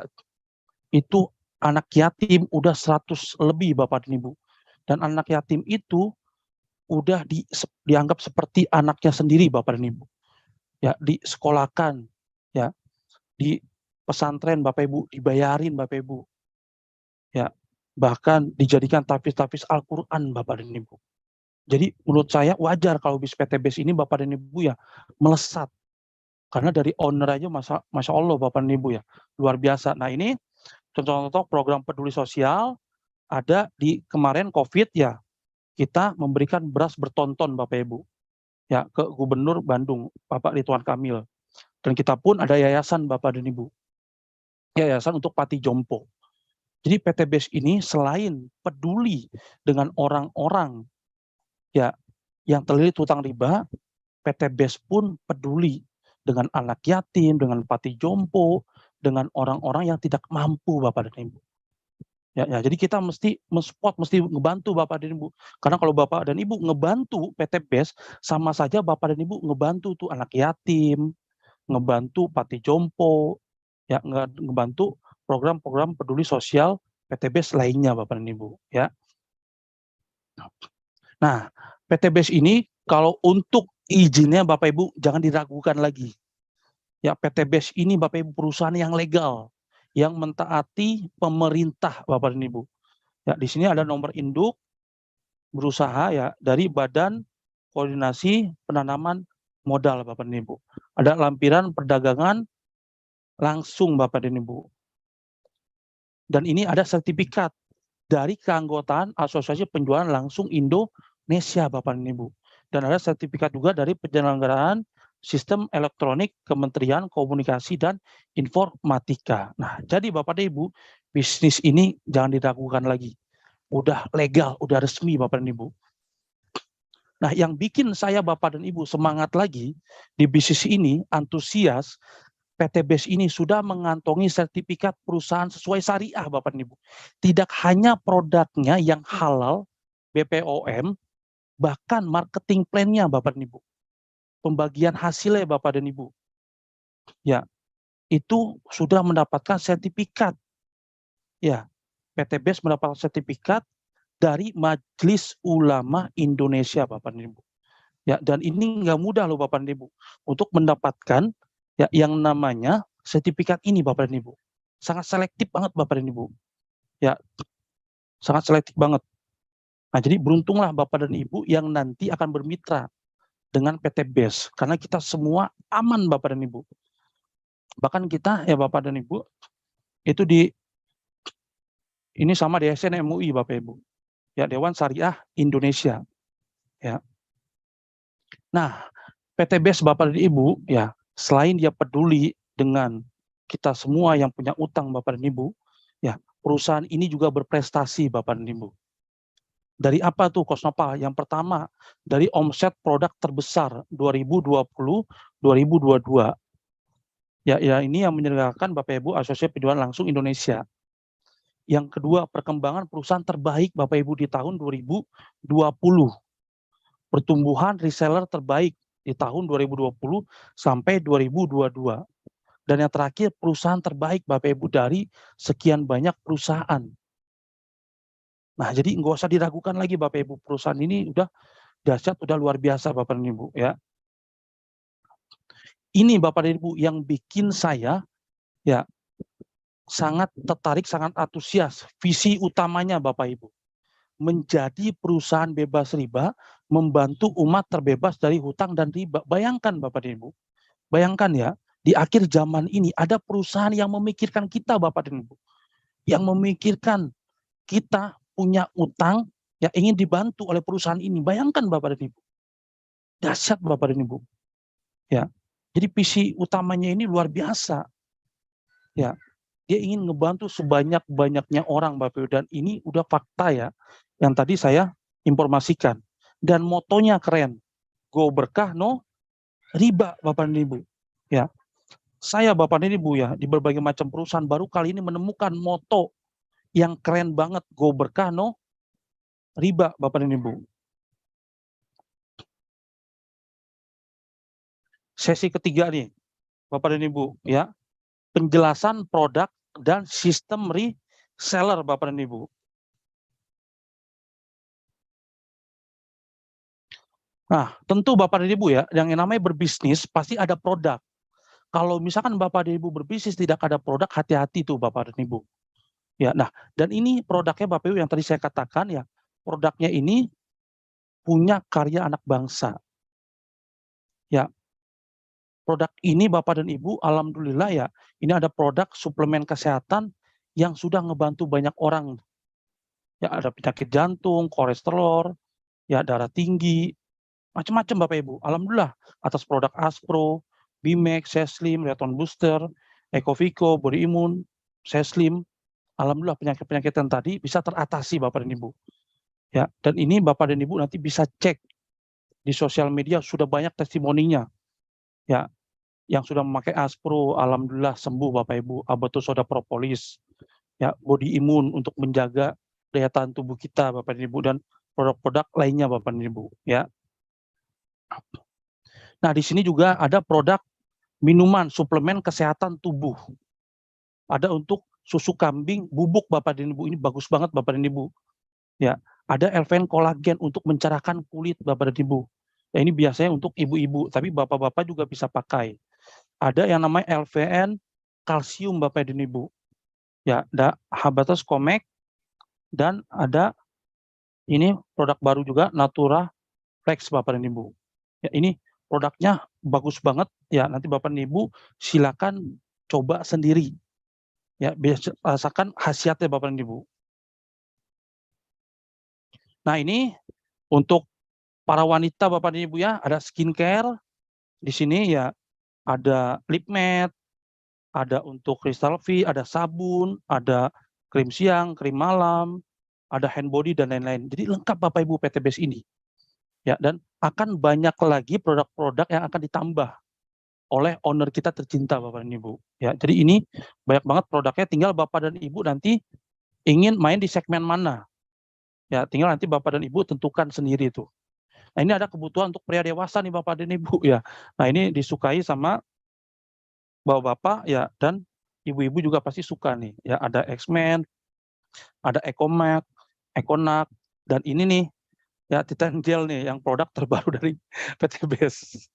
itu anak yatim udah 100 lebih Bapak dan Ibu. Dan anak yatim itu udah dianggap seperti anaknya sendiri Bapak dan Ibu. Ya, disekolahkan, ya, di pesantren Bapak Ibu, dibayarin Bapak Ibu. Ya, bahkan dijadikan tahfiz-tahfiz Al-Qur'an Bapak dan Ibu. Jadi menurut saya wajar kalau bis PTBS ini Bapak dan Ibu ya melesat. Karena dari owner aja Masya Allah Bapak dan Ibu ya, luar biasa. Nah ini contoh-contoh program peduli sosial ada di kemarin COVID ya, kita memberikan beras bertonton Bapak Ibu ya ke Gubernur Bandung Bapak Ridwan Kamil, dan kita pun ada yayasan Bapak dan Ibu, yayasan untuk Pati Jompo. Jadi PTBS ini selain peduli dengan orang-orang ya yang terlilit hutang riba, PTBS pun peduli dengan anak yatim, dengan Pati Jompo, dengan orang-orang yang tidak mampu Bapak dan Ibu. Ya, jadi kita mesti mensupport, mesti ngebantu Bapak dan Ibu. Karena kalau Bapak dan Ibu ngebantu PTBS, sama saja Bapak dan Ibu ngebantu tuh anak yatim, ngebantu Pati Jompo, ya ngebantu program-program peduli sosial PTBS lainnya Bapak dan Ibu. Ya. Nah, PTBS ini kalau untuk izinnya Bapak Ibu jangan diragukan lagi. Ya, PTBS ini Bapak Ibu perusahaan yang legal, yang mentaati pemerintah Bapak dan Ibu. Ya, di sini ada nomor induk berusaha ya dari Badan Koordinasi Penanaman Modal Bapak dan Ibu. Ada lampiran perdagangan langsung Bapak dan Ibu. Dan ini ada sertifikat dari keanggotaan Asosiasi Penjualan Langsung Indonesia Bapak dan Ibu. Dan ada sertifikat juga dari penyelenggaraan Sistem Elektronik Kementerian Komunikasi dan Informatika. Nah, jadi Bapak dan Ibu, bisnis ini jangan diragukan lagi. Udah legal, udah resmi Bapak dan Ibu. Nah, yang bikin saya Bapak dan Ibu semangat lagi di bisnis ini, antusias, PTBS ini sudah mengantongi sertifikat perusahaan sesuai syariah Bapak dan Ibu. Tidak hanya produknya yang halal, BPOM, bahkan marketing plan-nya Bapak dan Ibu. Pembagian hasilnya Bapak dan Ibu. Ya, itu sudah mendapatkan sertifikat. Ya, PTBS mendapatkan sertifikat dari Majelis Ulama Indonesia Bapak dan Ibu. Ya, dan ini nggak mudah loh Bapak dan Ibu untuk mendapatkan ya yang namanya sertifikat ini Bapak dan Ibu. Sangat selektif banget Bapak dan Ibu. Ya, sangat selektif banget. Nah, jadi beruntunglah Bapak dan Ibu yang nanti akan bermitra dengan PTBS karena kita semua aman Bapak dan Ibu. Bahkan kita ya Bapak dan Ibu itu ini sama DSN MUI Bapak Ibu. Ya, Dewan Syariah Indonesia. Ya. Nah, PTBS Bapak dan Ibu ya, selain dia peduli dengan kita semua yang punya utang Bapak dan Ibu, ya, perusahaan ini juga berprestasi Bapak dan Ibu. Dari apa tuh Kosnopal? Yang pertama, dari omset produk terbesar 2020-2022. Ya, ini yang menyelenggarakan Bapak Ibu Asosiasi Penjualan Langsung Indonesia. Yang kedua, perkembangan perusahaan terbaik Bapak Ibu di tahun 2020. Pertumbuhan reseller terbaik di tahun 2020 sampai 2022. Dan yang terakhir, perusahaan terbaik Bapak Ibu dari sekian banyak perusahaan. Nah, jadi nggak usah diragukan lagi Bapak Ibu, perusahaan ini udah dahsyat, udah luar biasa Bapak dan Ibu ya. Ini Bapak dan Ibu yang bikin saya ya sangat tertarik, sangat antusias. Visi utamanya Bapak Ibu menjadi perusahaan bebas riba, membantu umat terbebas dari hutang dan riba. Bayangkan Bapak dan Ibu, bayangkan ya, di akhir zaman ini ada perusahaan yang memikirkan kita Bapak dan Ibu, yang memikirkan kita punya utang yang ingin dibantu oleh perusahaan ini. Bayangkan Bapak dan Ibu, dahsyat Bapak dan Ibu. Ya, jadi visi utamanya ini luar biasa. Ya, dia ingin ngebantu sebanyak-banyaknya orang Bapak Ibu, dan ini udah fakta ya yang tadi saya informasikan. Dan motonya keren, go berkah no riba Bapak dan Ibu. Ya, saya Bapak dan Ibu ya di berbagai macam perusahaan baru kali ini menemukan moto yang keren banget, go berkah no riba Bapak dan Ibu. Sesi ketiga nih Bapak dan Ibu ya, penjelasan produk dan sistem reseller Bapak dan Ibu. Nah, tentu Bapak dan Ibu ya, yang namanya berbisnis pasti ada produk. Kalau misalkan Bapak dan Ibu berbisnis tidak ada produk, hati-hati tuh Bapak dan Ibu. Ya, nah, dan ini produknya Bapak Ibu yang tadi saya katakan ya, produknya ini punya karya anak bangsa. Ya, produk ini Bapak dan Ibu, alhamdulillah ya, ini ada produk suplemen kesehatan yang sudah ngebantu banyak orang. Ya, ada penyakit jantung, kolesterol, ya darah tinggi, macam-macam Bapak Ibu. Alhamdulillah atas produk Aspro, Bimex, Seslim, Reton Booster, Ecovico, Body Immune, Seslim, alhamdulillah penyakit-penyakit yang tadi bisa teratasi Bapak dan Ibu. Ya, dan ini Bapak dan Ibu nanti bisa cek di sosial media, sudah banyak testimoninya. Ya, yang sudah memakai Aspro alhamdulillah sembuh Bapak Ibu, Abatus Soda Propolis. Ya, Body Immune untuk menjaga daya tahan tubuh kita Bapak dan Ibu, dan produk-produk lainnya Bapak dan Ibu, ya. Nah, di sini juga ada produk minuman suplemen kesehatan tubuh. Ada untuk susu kambing bubuk Bapak dan Ibu, ini bagus banget Bapak dan Ibu. Ya, ada LVN kolagen untuk mencerahkan kulit Bapak dan Ibu. Ya, ini biasanya untuk ibu-ibu, tapi bapak-bapak juga bisa pakai. Ada yang namanya LVN kalsium Bapak dan Ibu. Ya, ada Habatus Comex, dan ada ini produk baru juga Natura Flex Bapak dan Ibu. Ya, ini produknya bagus banget ya, nanti Bapak dan Ibu silakan coba sendiri. Ya, biar rasakan khasiatnya Bapak dan Ibu. Nah, ini untuk para wanita Bapak dan Ibu ya, ada skincare. Di sini ya ada lip matte, ada untuk crystal V, ada sabun, ada krim siang, krim malam, ada hand body dan lain-lain. Jadi lengkap Bapak Ibu PTBS ini. Ya, dan akan banyak lagi produk-produk yang akan ditambah oleh owner kita tercinta Bapak dan Ibu. Ya, jadi ini banyak banget produknya, tinggal Bapak dan Ibu nanti ingin main di segmen mana. Ya, tinggal nanti Bapak dan Ibu tentukan sendiri itu. Nah, ini ada kebutuhan untuk pria dewasa nih Bapak dan Ibu ya. Nah, ini disukai sama bapak-bapak ya, dan ibu-ibu juga pasti suka nih. Ya, ada X-Men, ada Ecomax, Econac, dan ini nih ya Titan Gel nih yang produk terbaru dari PTBS.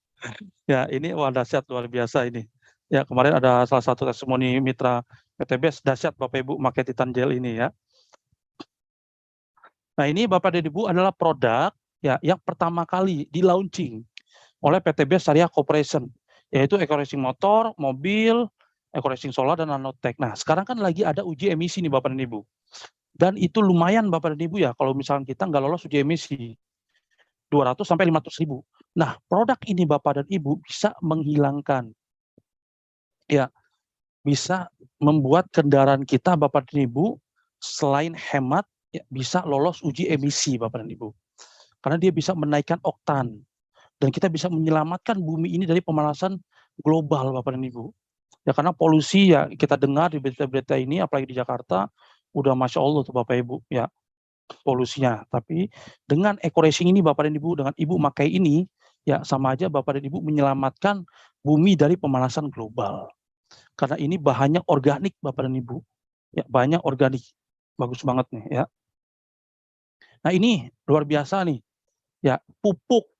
Ya, ini wah dahsyat luar biasa ini. Ya, kemarin ada salah satu testimoni mitra PTBS, dahsyat Bapak Ibu pakai Titan Gel ini ya. Nah, ini Bapak dan Ibu adalah produk ya yang pertama kali di launching oleh PTBS Syariah Corporation, yaitu eco racing motor, mobil, eco racing solar, dan nanotech. Nah, sekarang kan lagi ada uji emisi nih Bapak dan Ibu. Dan itu lumayan Bapak dan Ibu ya, kalau misalnya kita nggak lolos uji emisi, 200 sampai 500 ribu. Nah, produk ini Bapak dan Ibu bisa menghilangkan, ya, bisa membuat kendaraan kita Bapak dan Ibu selain hemat, ya, bisa lolos uji emisi Bapak dan Ibu. Karena dia bisa menaikkan oktan, dan kita bisa menyelamatkan bumi ini dari pemanasan global Bapak dan Ibu. Ya, karena polusi ya kita dengar di berita-berita ini, apalagi di Jakarta, udah Masya Allah tuh Bapak Ibu ya polusinya. Tapi dengan eco racing ini Bapak dan Ibu, dengan Ibu pakai ini, ya sama aja Bapak dan Ibu menyelamatkan bumi dari pemanasan global. Karena ini bahannya organik Bapak dan Ibu. Ya, banyak organik. Bagus banget nih ya. Nah, ini luar biasa nih. Ya, pupuk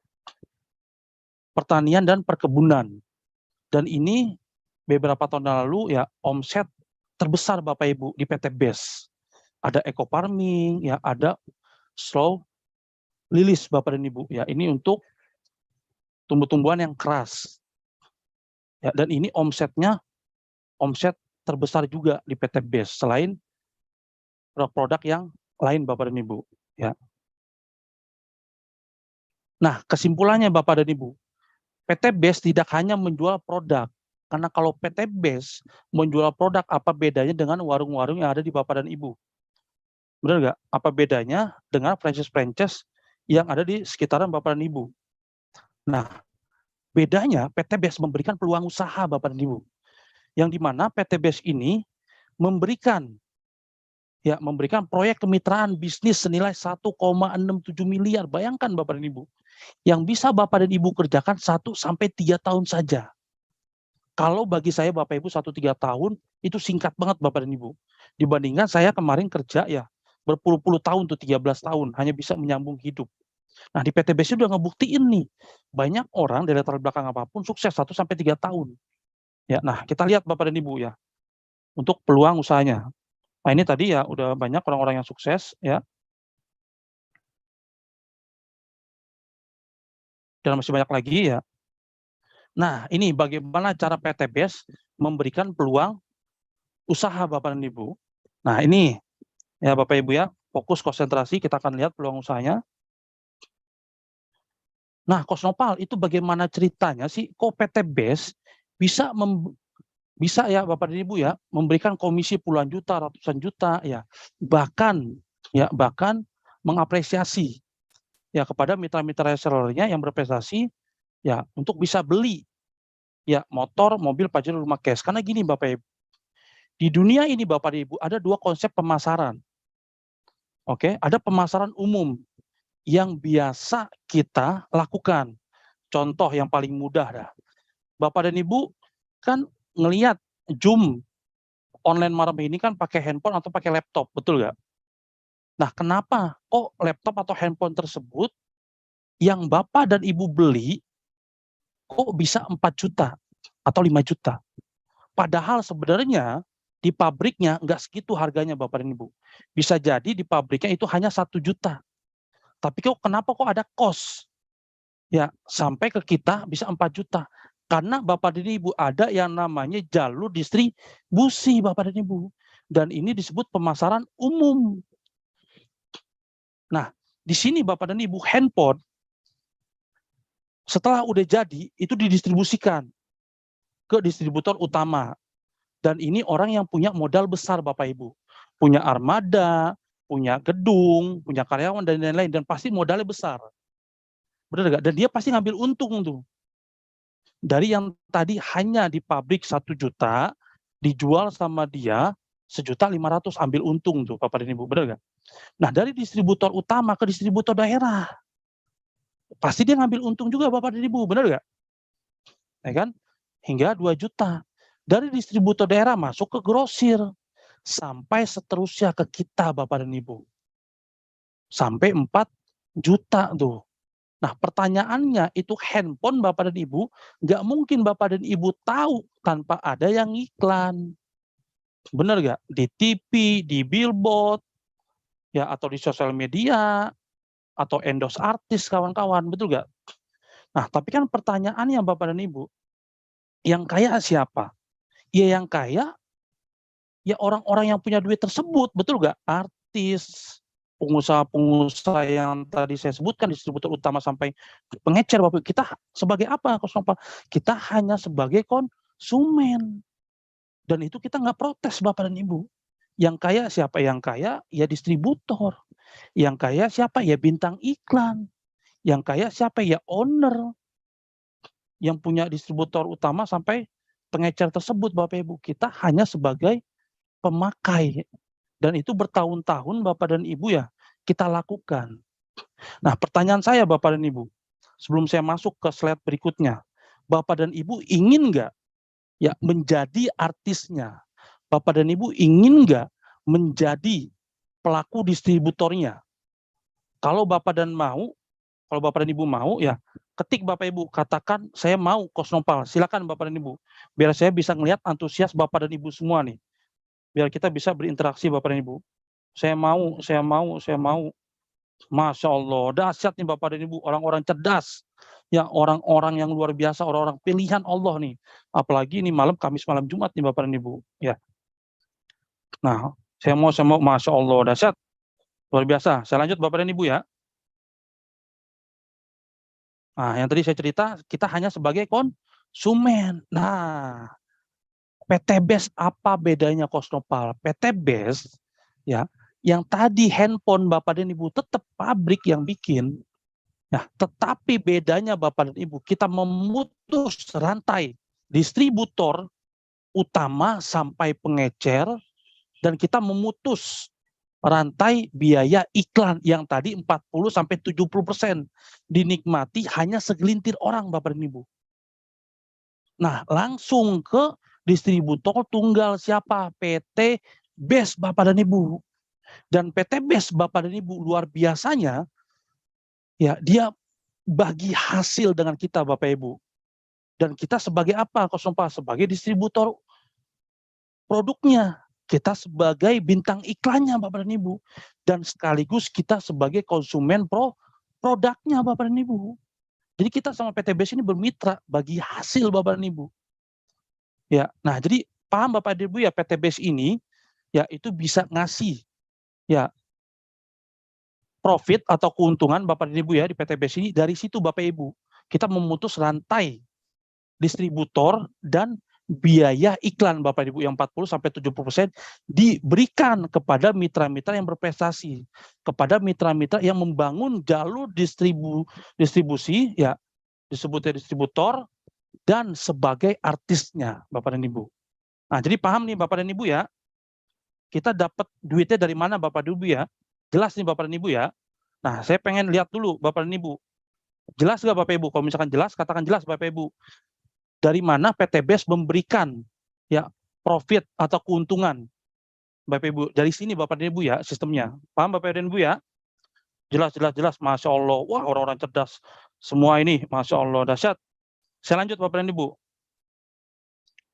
pertanian dan perkebunan. Dan ini beberapa tahun lalu ya omset terbesar Bapak Ibu di PT BES. Ada eco farming, ya ada slow release Bapak dan Ibu. Ya, ini untuk tumbuh-tumbuhan yang keras. Ya, dan ini omsetnya omset terbesar juga di PT BES selain produk-produk yang lain Bapak dan Ibu. Ya. Nah, kesimpulannya Bapak dan Ibu, PT BES tidak hanya menjual produk, Karena kalau PT Base menjual produk, apa bedanya dengan warung-warung yang ada di Bapak dan Ibu? Benar nggak? Apa bedanya dengan franchise-franchise yang ada di sekitaran Bapak dan Ibu? Nah, bedanya PT Base memberikan peluang usaha Bapak dan Ibu. Yang di mana PT Base ini memberikan proyek kemitraan bisnis senilai 1,67 miliar. Bayangkan Bapak dan Ibu, yang bisa Bapak dan Ibu kerjakan 1 sampai 3 tahun saja. Kalau bagi saya Bapak Ibu 1-3 tahun itu singkat banget Bapak dan Ibu. Dibandingkan saya kemarin kerja ya berpuluh-puluh tahun tuh 13 tahun hanya bisa menyambung hidup. Nah, di PT BC udah ngebuktiin nih. Banyak orang dari latar belakang apapun sukses 1 sampai 3 tahun. Ya, nah kita lihat Bapak dan Ibu ya untuk peluang usahanya. Nah, ini tadi ya udah banyak orang-orang yang sukses ya. Dan masih banyak lagi ya. Nah, ini bagaimana cara PT BES memberikan peluang usaha Bapak dan Ibu. Nah, ini ya Bapak Ibu ya, fokus konsentrasi kita akan lihat peluang usahanya. Nah, Kosnopal itu bagaimana ceritanya sih kok PT BES bisa ya Bapak dan Ibu ya memberikan komisi puluhan juta, ratusan juta ya. Bahkan mengapresiasi ya kepada mitra-mitra resellernya yang berprestasi ya untuk bisa beli ya motor, mobil, pajero, rumah cash. Karena gini Bapak Ibu, di dunia ini Bapak Ibu ada 2 konsep pemasaran. Oke, ada pemasaran umum yang biasa kita lakukan. Contoh yang paling mudah dah. Bapak dan Ibu kan ngelihat Zoom online malam ini kan pakai handphone atau pakai laptop, betul nggak? Nah, kenapa kok laptop atau handphone tersebut yang Bapak dan Ibu beli kok bisa 4 juta atau 5 juta? Padahal sebenarnya di pabriknya nggak segitu harganya Bapak dan Ibu. Bisa jadi di pabriknya itu hanya 1 juta. Tapi kenapa kok ada kos? Ya, sampai ke kita bisa 4 juta. Karena Bapak dan Ibu ada yang namanya jalur distribusi Bapak dan Ibu. Dan ini disebut pemasaran umum. Nah, di sini Bapak dan Ibu handphone setelah udah jadi itu didistribusikan ke distributor utama. Dan ini orang yang punya modal besar Bapak Ibu. Punya armada, punya gedung, punya karyawan dan lain-lain dan pasti modalnya besar. Benar nggak? Dan dia pasti ngambil untung tuh. Dari yang tadi hanya di pabrik 1 juta, dijual sama dia 1.500.000 ambil untung tuh Bapak dan Ibu, benar nggak? Nah, dari distributor utama ke distributor daerah, pasti dia ngambil untung juga Bapak dan Ibu, benar nggak? Ya kan? Hingga 2 juta. Dari distributor daerah masuk ke grosir, sampai seterusnya ke kita Bapak dan Ibu. Sampai 4 juta tuh. Nah, pertanyaannya itu handphone Bapak dan Ibu, nggak mungkin Bapak dan Ibu tahu tanpa ada yang iklan. Bener nggak? Di TV, di billboard, ya atau di sosial media, atau endorse artis kawan-kawan, betul nggak? Nah, tapi kan pertanyaannya Bapak dan Ibu, yang kaya siapa? Ya yang kaya, ya orang-orang yang punya duit tersebut, betul nggak? Artis, pengusaha-pengusaha yang tadi saya sebutkan, distributor utama sampai pengecer Bapak. Kita sebagai apa? Kita hanya sebagai konsumen. Dan itu kita nggak protes Bapak dan Ibu. Yang kaya siapa? Yang kaya ya distributor. Yang kaya siapa? Ya bintang iklan. Yang kaya siapa? Ya owner. Yang punya distributor utama sampai pengecer tersebut Bapak Ibu. Kita hanya sebagai pemakai. Dan itu bertahun-tahun Bapak dan Ibu ya kita lakukan. Nah, pertanyaan saya Bapak dan Ibu, sebelum saya masuk ke slide berikutnya, Bapak dan Ibu ingin nggak ya menjadi artisnya? Bapak dan Ibu ingin nggak menjadi pelaku distributornya? Kalau Bapak dan Ibu mau ya ketik Bapak Ibu katakan saya mau Kosnopal. Silakan Bapak dan Ibu. Biar saya bisa ngelihat antusias Bapak dan Ibu semua nih. Biar kita bisa berinteraksi Bapak dan Ibu. Saya mau, saya mau, saya mau. Masya Allah, dahsyat nih Bapak dan Ibu, orang-orang cerdas, ya orang-orang yang luar biasa, orang-orang pilihan Allah nih. Apalagi ini malam Kamis malam Jumat nih Bapak dan Ibu, ya. Nah, saya mau, Masya Allah, dahsyat, luar biasa. Saya lanjut Bapak dan Ibu ya. Nah, yang tadi saya cerita, kita hanya sebagai konsumen. Nah, PTBest apa bedanya Kosnopal? PTBest ya, yang tadi handphone Bapak dan Ibu tetap pabrik yang bikin. Nah, tetapi bedanya Bapak dan Ibu, kita memutus rantai distributor utama sampai pengecer, dan kita memutus rantai biaya iklan yang tadi 40-70% dinikmati hanya segelintir orang Bapak dan Ibu. Nah, langsung ke distributor tunggal siapa? PT BES Bapak dan Ibu. Dan PT BES Bapak dan Ibu luar biasanya, ya dia bagi hasil dengan kita Bapak Ibu. Dan kita sebagai apa? 04 sebagai distributor produknya. Kita sebagai bintang iklannya Bapak dan Ibu. Dan sekaligus kita sebagai konsumen produknya Bapak dan Ibu. Jadi kita sama PT BES ini bermitra bagi hasil Bapak dan Ibu. Ya, nah jadi paham Bapak dan Ibu ya, PT BES ini ya itu bisa ngasih ya profit atau keuntungan Bapak dan Ibu ya di PT BES ini. Dari situ Bapak Ibu kita memutus rantai distributor dan biaya iklan Bapak Ibu yang 40-70% diberikan kepada mitra-mitra yang berprestasi, kepada mitra-mitra yang membangun jalur distribusi ya, disebutnya distributor dan sebagai artisnya Bapak dan Ibu. Nah, jadi paham nih Bapak dan Ibu ya, kita dapat duitnya dari mana Bapak dan Ibu ya? Jelas nih Bapak dan Ibu ya. Nah, saya pengen lihat dulu Bapak dan Ibu. Jelas nggak Bapak Ibu? Kalau misalkan jelas, katakan jelas Bapak Ibu. Dari mana PT BES memberikan ya profit atau keuntungan Bapak Ibu? Dari sini Bapak dan Ibu ya sistemnya. Paham Bapak dan Ibu ya? Jelas, Masya Allah. Wah, orang-orang cerdas semua ini, Masya Allah, dahsyat. Saya lanjut Bapak dan Ibu.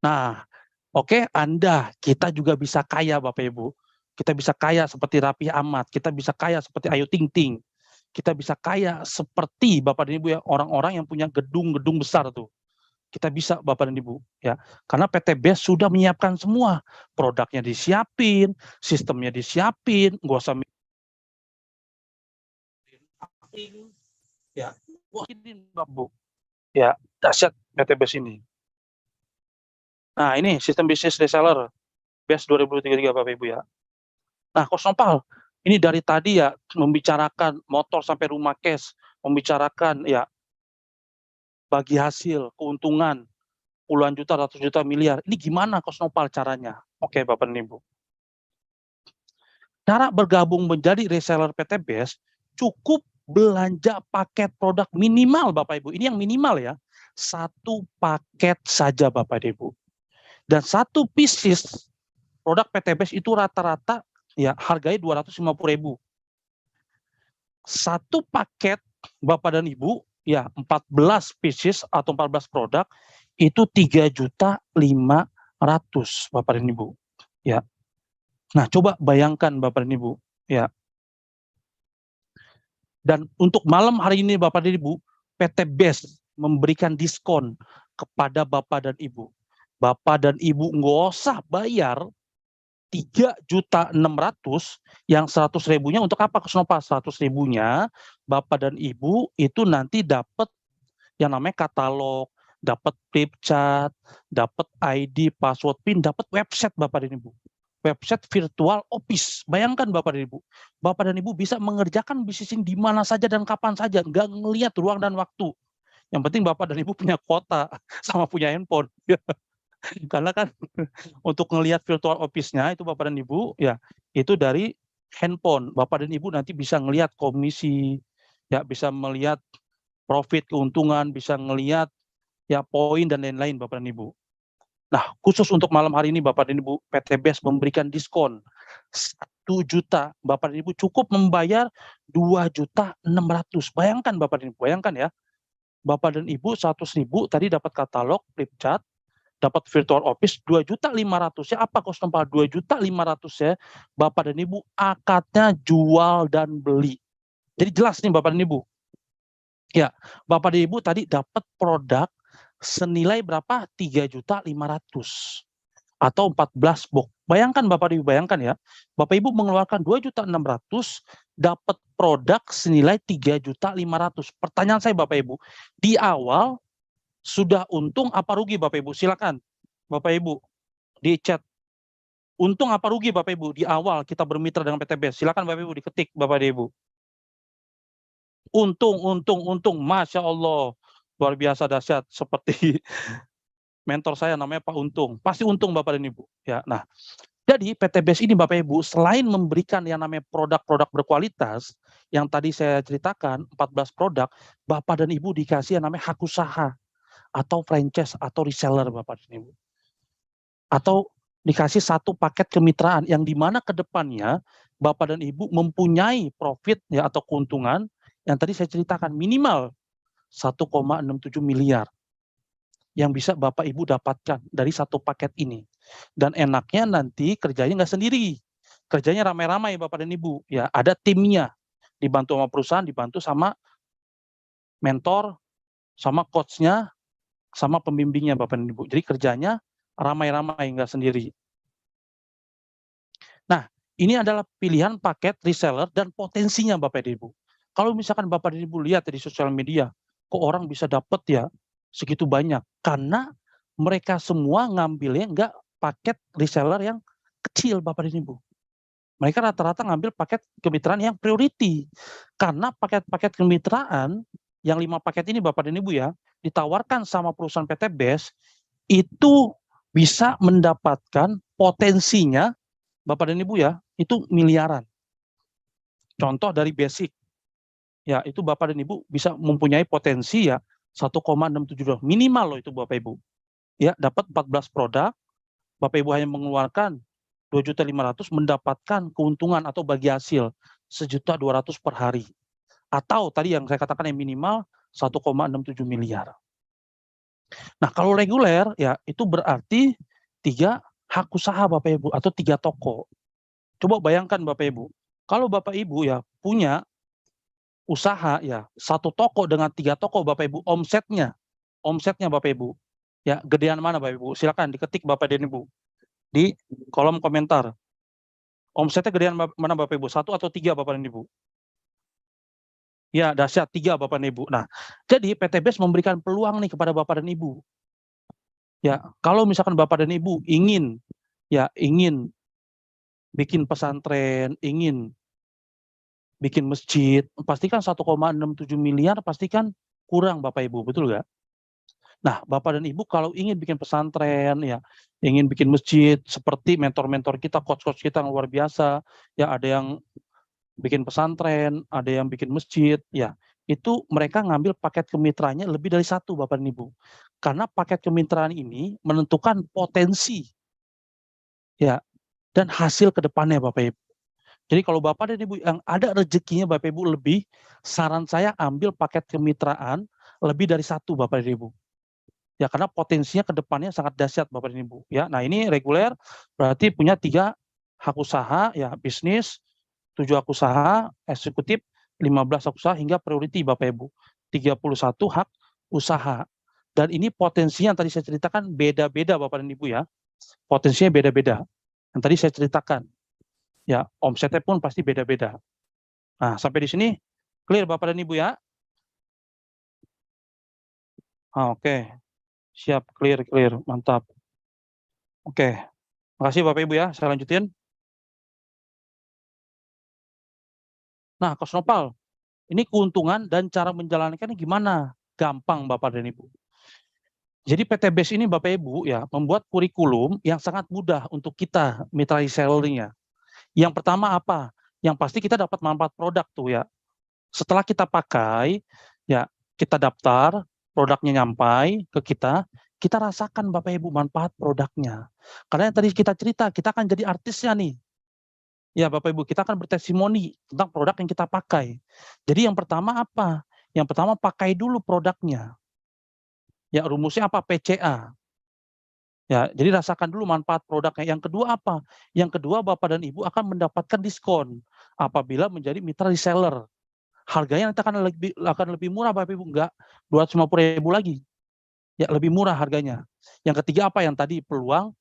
Nah, oke, Anda, kita juga bisa kaya Bapak Ibu. Kita bisa kaya seperti Raffi Ahmad, kita bisa kaya seperti Ayu Ting Ting, kita bisa kaya seperti Bapak dan Ibu ya, orang-orang yang punya gedung-gedung besar tuh. Kita bisa Bapak dan Ibu ya. Karena PT BES sudah menyiapkan semua. Produknya disiapin, sistemnya disiapin, nggak usah ya. Wah, ini Bu. Ya, dahsyat PT BES ini. Nah, ini sistem bisnis reseller BES 2023 Bapak Ibu ya. Nah, Kosnopal, ini dari tadi ya membicarakan motor sampai rumah cash, membicarakan ya bagi hasil, keuntungan, puluhan juta, ratus juta, miliar. Ini gimana Kosnopal caranya? Oke Bapak dan Ibu. Cara bergabung menjadi reseller PT BES, cukup belanja paket produk minimal Bapak Ibu. Ini yang minimal ya. 1 paket saja Bapak Ibu. Dan 1 pieces produk PT BES itu rata-rata ya harganya 250.000. 1 paket Bapak dan Ibu ya 14 pieces atau 14 produk itu 3.500.000 Bapak dan Ibu ya. Nah, coba bayangkan Bapak dan Ibu ya. Dan untuk malam hari ini Bapak dan Ibu, PT BES memberikan diskon kepada Bapak dan Ibu. Bapak dan Ibu nggak usah bayar 3.600.000, yang 100.000-nya untuk apa Kosnopal? 100.000-nya Bapak dan Ibu itu nanti dapat yang namanya katalog, dapat flip chart, dapat ID, password PIN, dapat website Bapak dan Ibu. Website virtual office. Bayangkan Bapak dan Ibu. Bapak dan Ibu bisa mengerjakan bisnis ini di mana saja dan kapan saja, nggak ngelihat ruang dan waktu. Yang penting Bapak dan Ibu punya kuota sama punya handphone. Karena kan untuk ngelihat virtual office-nya itu Bapak dan Ibu ya itu dari handphone. Bapak dan Ibu nanti bisa ngelihat komisi, ya bisa melihat profit, keuntungan, bisa ngelihat ya poin dan lain-lain Bapak dan Ibu. Nah, khusus untuk malam hari ini Bapak dan Ibu, PT BES memberikan diskon 1 juta. Bapak dan Ibu cukup membayar 2.600.000. Bayangkan Bapak dan Ibu, bayangkan ya. Bapak dan Ibu 100.000 tadi dapat katalog, flip chart, dapat virtual office 2.500.000 ya apa Kosnopal 2.500.000 ya Bapak dan Ibu akadnya jual dan beli. Jadi jelas nih Bapak dan Ibu. Ya, Bapak dan Ibu tadi dapat produk senilai berapa? 3.500.000 atau 14 box. Bayangkan Bapak dan Ibu, bayangkan ya. Bapak Ibu mengeluarkan 2.600.000 dapat produk senilai 3.500.000. Pertanyaan saya Bapak Ibu, di awal sudah untung apa rugi Bapak Ibu? Silakan Bapak Ibu. di chat. Untung apa rugi Bapak Ibu di awal kita bermitra dengan PTBS? Silakan Bapak Ibu diketik Bapak Ibu. Untung, Masya Allah, luar biasa dahsyat, seperti mentor saya namanya Pak Untung, pasti untung Bapak dan Ibu. Ya, nah, jadi PTBS ini Bapak Ibu selain memberikan yang namanya produk-produk berkualitas, yang tadi saya ceritakan 14 produk, Bapak dan Ibu dikasih yang namanya hak usaha atau franchise atau reseller Bapak dan Ibu. Atau dikasih satu paket kemitraan yang dimana ke depannya Bapak dan Ibu mempunyai profit ya atau keuntungan yang tadi saya ceritakan minimal 1,67 miliar yang bisa Bapak Ibu dapatkan dari satu paket ini. Dan enaknya nanti kerjanya nggak sendiri, kerjanya ramai-ramai Bapak dan Ibu. Ya, ada timnya, dibantu sama perusahaan, dibantu sama mentor, sama coach-nya, sama pembimbingnya Bapak dan Ibu. Jadi kerjanya ramai-ramai, nggak sendiri. Nah, ini adalah pilihan paket reseller dan potensinya Bapak dan Ibu. Kalau misalkan Bapak dan Ibu lihat di sosial media, kok orang bisa dapat ya segitu banyak? Karena mereka semua ngambilnya nggak paket reseller yang kecil Bapak dan Ibu. Mereka rata-rata ngambil paket kemitraan yang priority. Karena paket-paket kemitraan yang 5 paket ini Bapak dan Ibu ya, ditawarkan sama perusahaan PTBS, itu bisa mendapatkan potensinya Bapak dan Ibu ya, itu miliaran. Contoh dari basic, ya itu Bapak dan Ibu bisa mempunyai potensi ya 1,672 minimal loh itu Bapak Ibu. Ya, dapat 14 produk, Bapak Ibu hanya mengeluarkan 2.500.000 mendapatkan keuntungan atau bagi hasil 1.200.000 per hari. Atau tadi yang saya katakan yang minimal 1,67 miliar. Nah, kalau reguler ya itu berarti 3 hak usaha Bapak Ibu atau 3 toko. Coba bayangkan Bapak Ibu, kalau Bapak Ibu ya punya usaha ya, 1 toko dengan 3 toko Bapak Ibu, omsetnya Bapak Ibu, ya gedean mana Bapak Ibu? Silakan diketik Bapak dan Ibu di kolom komentar. Omsetnya gedean mana Bapak Ibu? 1 atau 3 Bapak dan Ibu? Ya, dahsyat 3 Bapak dan Ibu. Nah, jadi PTBS memberikan peluang nih kepada Bapak dan Ibu. Ya, kalau misalkan Bapak dan Ibu ingin bikin pesantren, ingin bikin masjid, pastikan 1,67 miliar pastikan kurang Bapak Ibu, betul nggak? Nah, Bapak dan Ibu kalau ingin bikin pesantren, ya, ingin bikin masjid, seperti mentor-mentor kita, coach-coach kita yang luar biasa, ya ada yang bikin pesantren, ada yang bikin masjid, ya, itu mereka ngambil paket kemitraannya lebih dari 1 Bapak dan Ibu. Karena paket kemitraan ini menentukan potensi, ya, dan hasil ke depannya Bapak Ibu. Jadi kalau Bapak dan Ibu yang ada rezekinya Bapak Ibu lebih, saran saya ambil paket kemitraan lebih dari 1 Bapak dan Ibu. Ya karena potensinya ke depannya sangat dahsyat Bapak dan Ibu. Ya, nah ini reguler berarti punya 3 hak usaha ya bisnis, 7 hak usaha, eksekutif 15 hak usaha hingga priority Bapak Ibu. 31 hak usaha. Dan ini potensinya yang tadi saya ceritakan beda-beda Bapak dan Ibu ya. Potensinya beda-beda. Yang tadi saya ceritakan. Ya, omsetnya pun pasti beda-beda. Nah, sampai di sini clear Bapak dan Ibu ya? Oke. Siap, clear, mantap. Oke, makasih Bapak Ibu ya, saya lanjutin. Nah, Coach Nopal, ini keuntungan dan cara menjalankannya gimana? Gampang Bapak dan Ibu. Jadi PTBS ini Bapak Ibu ya, membuat kurikulum yang sangat mudah untuk kita mitra resellernya. Yang pertama apa? Yang pasti kita dapat manfaat produk tuh ya. Setelah kita pakai, ya kita daftar, produknya nyampai ke kita rasakan Bapak Ibu manfaat produknya. Karena yang tadi kita cerita, kita akan jadi artisnya nih. Ya Bapak Ibu, kita akan bertestimoni tentang produk yang kita pakai. Jadi yang pertama apa? Yang pertama pakai dulu produknya. Ya rumusnya apa? PCA. Ya, jadi rasakan dulu manfaat produknya. Yang kedua apa? Yang kedua Bapak dan Ibu akan mendapatkan diskon apabila menjadi mitra reseller. Harganya nanti akan lebih murah Bapak Ibu, enggak 250.000 lagi. Ya, lebih murah harganya. Yang ketiga apa yang tadi peluang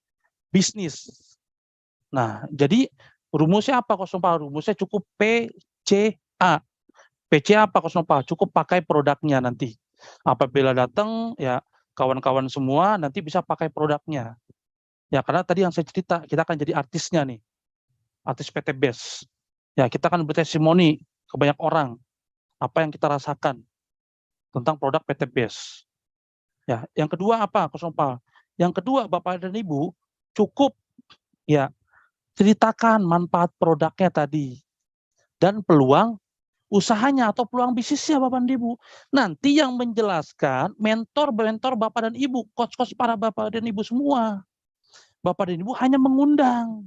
bisnis. Nah, jadi rumusnya apa Coach Nopal? Rumusnya cukup PCA. PCA apa Coach Nopal? Cukup pakai produknya nanti. Apabila datang ya kawan-kawan semua nanti bisa pakai produknya. Ya, karena tadi yang saya cerita, kita akan jadi artisnya nih, artis PT BES. Ya, kita akan bertestimoni ke banyak orang apa yang kita rasakan tentang produk PT BES. Ya, yang kedua apa, Coach Nopal? Yang kedua, Bapak dan Ibu, cukup ya ceritakan manfaat produknya tadi dan peluang usahanya atau peluang bisnisnya Bapak dan Ibu. Nanti yang menjelaskan mentor-mentor Bapak dan Ibu, coach-coach para Bapak dan Ibu semua. Bapak dan Ibu hanya mengundang.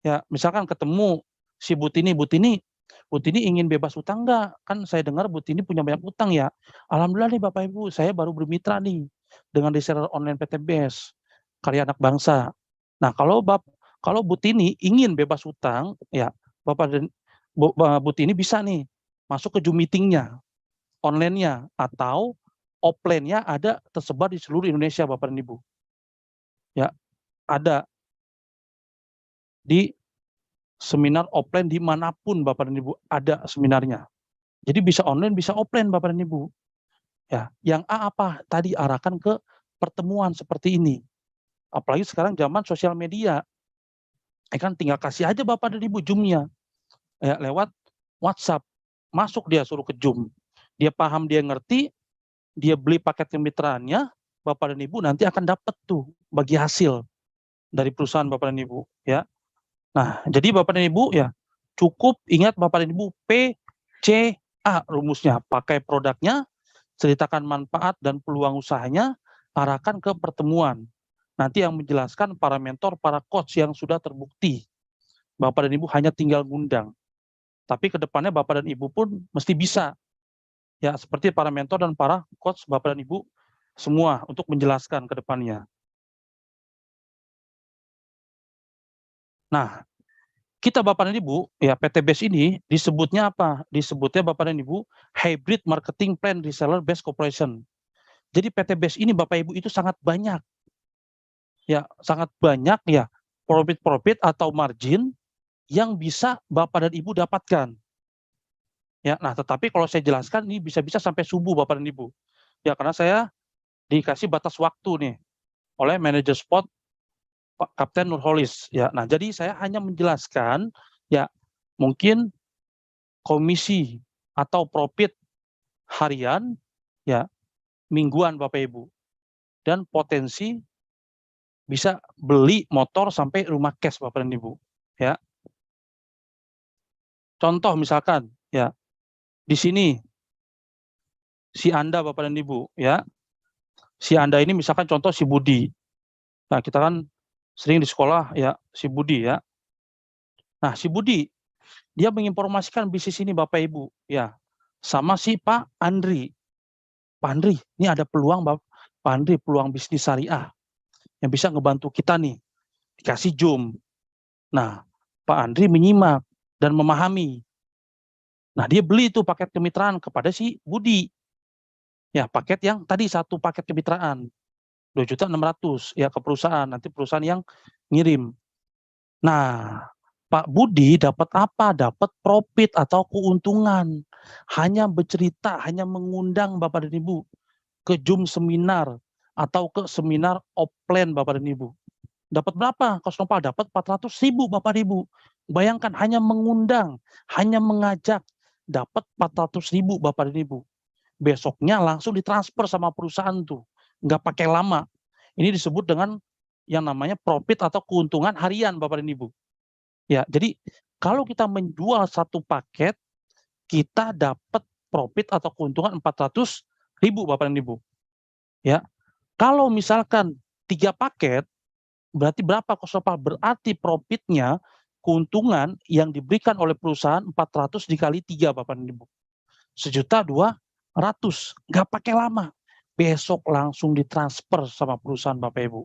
Ya, misalkan ketemu si Butini ingin bebas utang nggak? Kan saya dengar Butini punya banyak utang ya. Alhamdulillah nih Bapak Ibu, saya baru bermitra nih dengan reseller online PT BES, karya anak bangsa. Nah, kalau Butini ingin bebas utang, ya Bapak dan Butini bisa nih masuk ke Zoom meeting-nya, online-nya atau offline-nya ada tersebar di seluruh Indonesia Bapak dan Ibu. Ya, ada di seminar offline dimanapun Bapak dan Ibu ada seminarnya. Jadi bisa online, bisa offline Bapak dan Ibu. Ya, yang A apa? Tadi arahkan ke pertemuan seperti ini. Apalagi sekarang zaman sosial media. Kan tinggal kasih aja Bapak dan Ibu Zoom-nya. Ya, lewat WhatsApp. Masuk dia suruh ke Zoom. Dia paham, dia ngerti, dia beli paket kemitraannya, Bapak dan Ibu nanti akan dapat tuh bagi hasil dari perusahaan Bapak dan Ibu, ya. Nah, jadi Bapak dan Ibu ya cukup ingat Bapak dan Ibu PCA rumusnya, pakai produknya, ceritakan manfaat dan peluang usahanya, arahkan ke pertemuan. Nanti yang menjelaskan para mentor, para coach yang sudah terbukti. Bapak dan Ibu hanya tinggal ngundang. Tapi ke depannya Bapak dan Ibu pun mesti bisa. Ya, seperti para mentor dan para coach Bapak dan Ibu semua untuk menjelaskan ke depannya. Nah, kita Bapak dan Ibu, ya PT BES ini disebutnya apa? Disebutnya Bapak dan Ibu Hybrid Marketing Plan Reseller Best Corporation. Jadi PT BES ini Bapak Ibu itu sangat banyak. Ya, sangat banyak ya profit-profit atau margin yang bisa Bapak dan Ibu dapatkan. Ya, nah tetapi kalau saya jelaskan ini bisa-bisa sampai subuh Bapak dan Ibu. Ya, karena saya dikasih batas waktu nih oleh manajer spot Pak Kapten Nurholis. Ya, nah jadi saya hanya menjelaskan ya mungkin komisi atau profit harian ya mingguan Bapak Ibu dan potensi bisa beli motor sampai rumah cash Bapak dan Ibu ya. Contoh misalkan ya di sini si Anda Bapak dan Ibu ya. Si Anda ini misalkan contoh si Budi. Nah, kita kan sering di sekolah ya si Budi ya. Nah, si Budi dia menginformasikan bisnis ini Bapak Ibu ya sama si Pak Andri. Pak Andri, ini ada peluang Pak Andri, peluang bisnis syariah yang bisa ngebantu kita nih. Dikasih Zoom. Nah, Pak Andri menyimak dan memahami. Nah, dia beli itu paket kemitraan kepada si Budi. Ya, paket yang tadi satu paket kemitraan. 2.600.000 ya ke perusahaan, nanti perusahaan yang ngirim. Nah, Pak Budi dapat apa? Dapat profit atau keuntungan. Hanya bercerita, hanya mengundang Bapak dan Ibu ke Zoom seminar atau ke seminar offline Bapak dan Ibu. Dapat berapa? Coach Nopal dapat 400.000 Bapak Ibu. Bayangkan hanya mengundang, hanya mengajak, dapat 400.000 Bapak dan Ibu. Besoknya langsung ditransfer sama perusahaan tuh. Nggak pakai lama. Ini disebut dengan yang namanya profit atau keuntungan harian Bapak dan Ibu. Ya, jadi kalau kita menjual satu paket, kita dapat profit atau keuntungan 400.000 Bapak dan Ibu. Ya, kalau misalkan 3 paket, berarti berapa Coach Nopal? Berarti profitnya, keuntungan yang diberikan oleh perusahaan 400 dikali 3 Bapak dan Ibu. 1.200.000, nggak pakai lama. Besok langsung ditransfer sama perusahaan Bapak Ibu.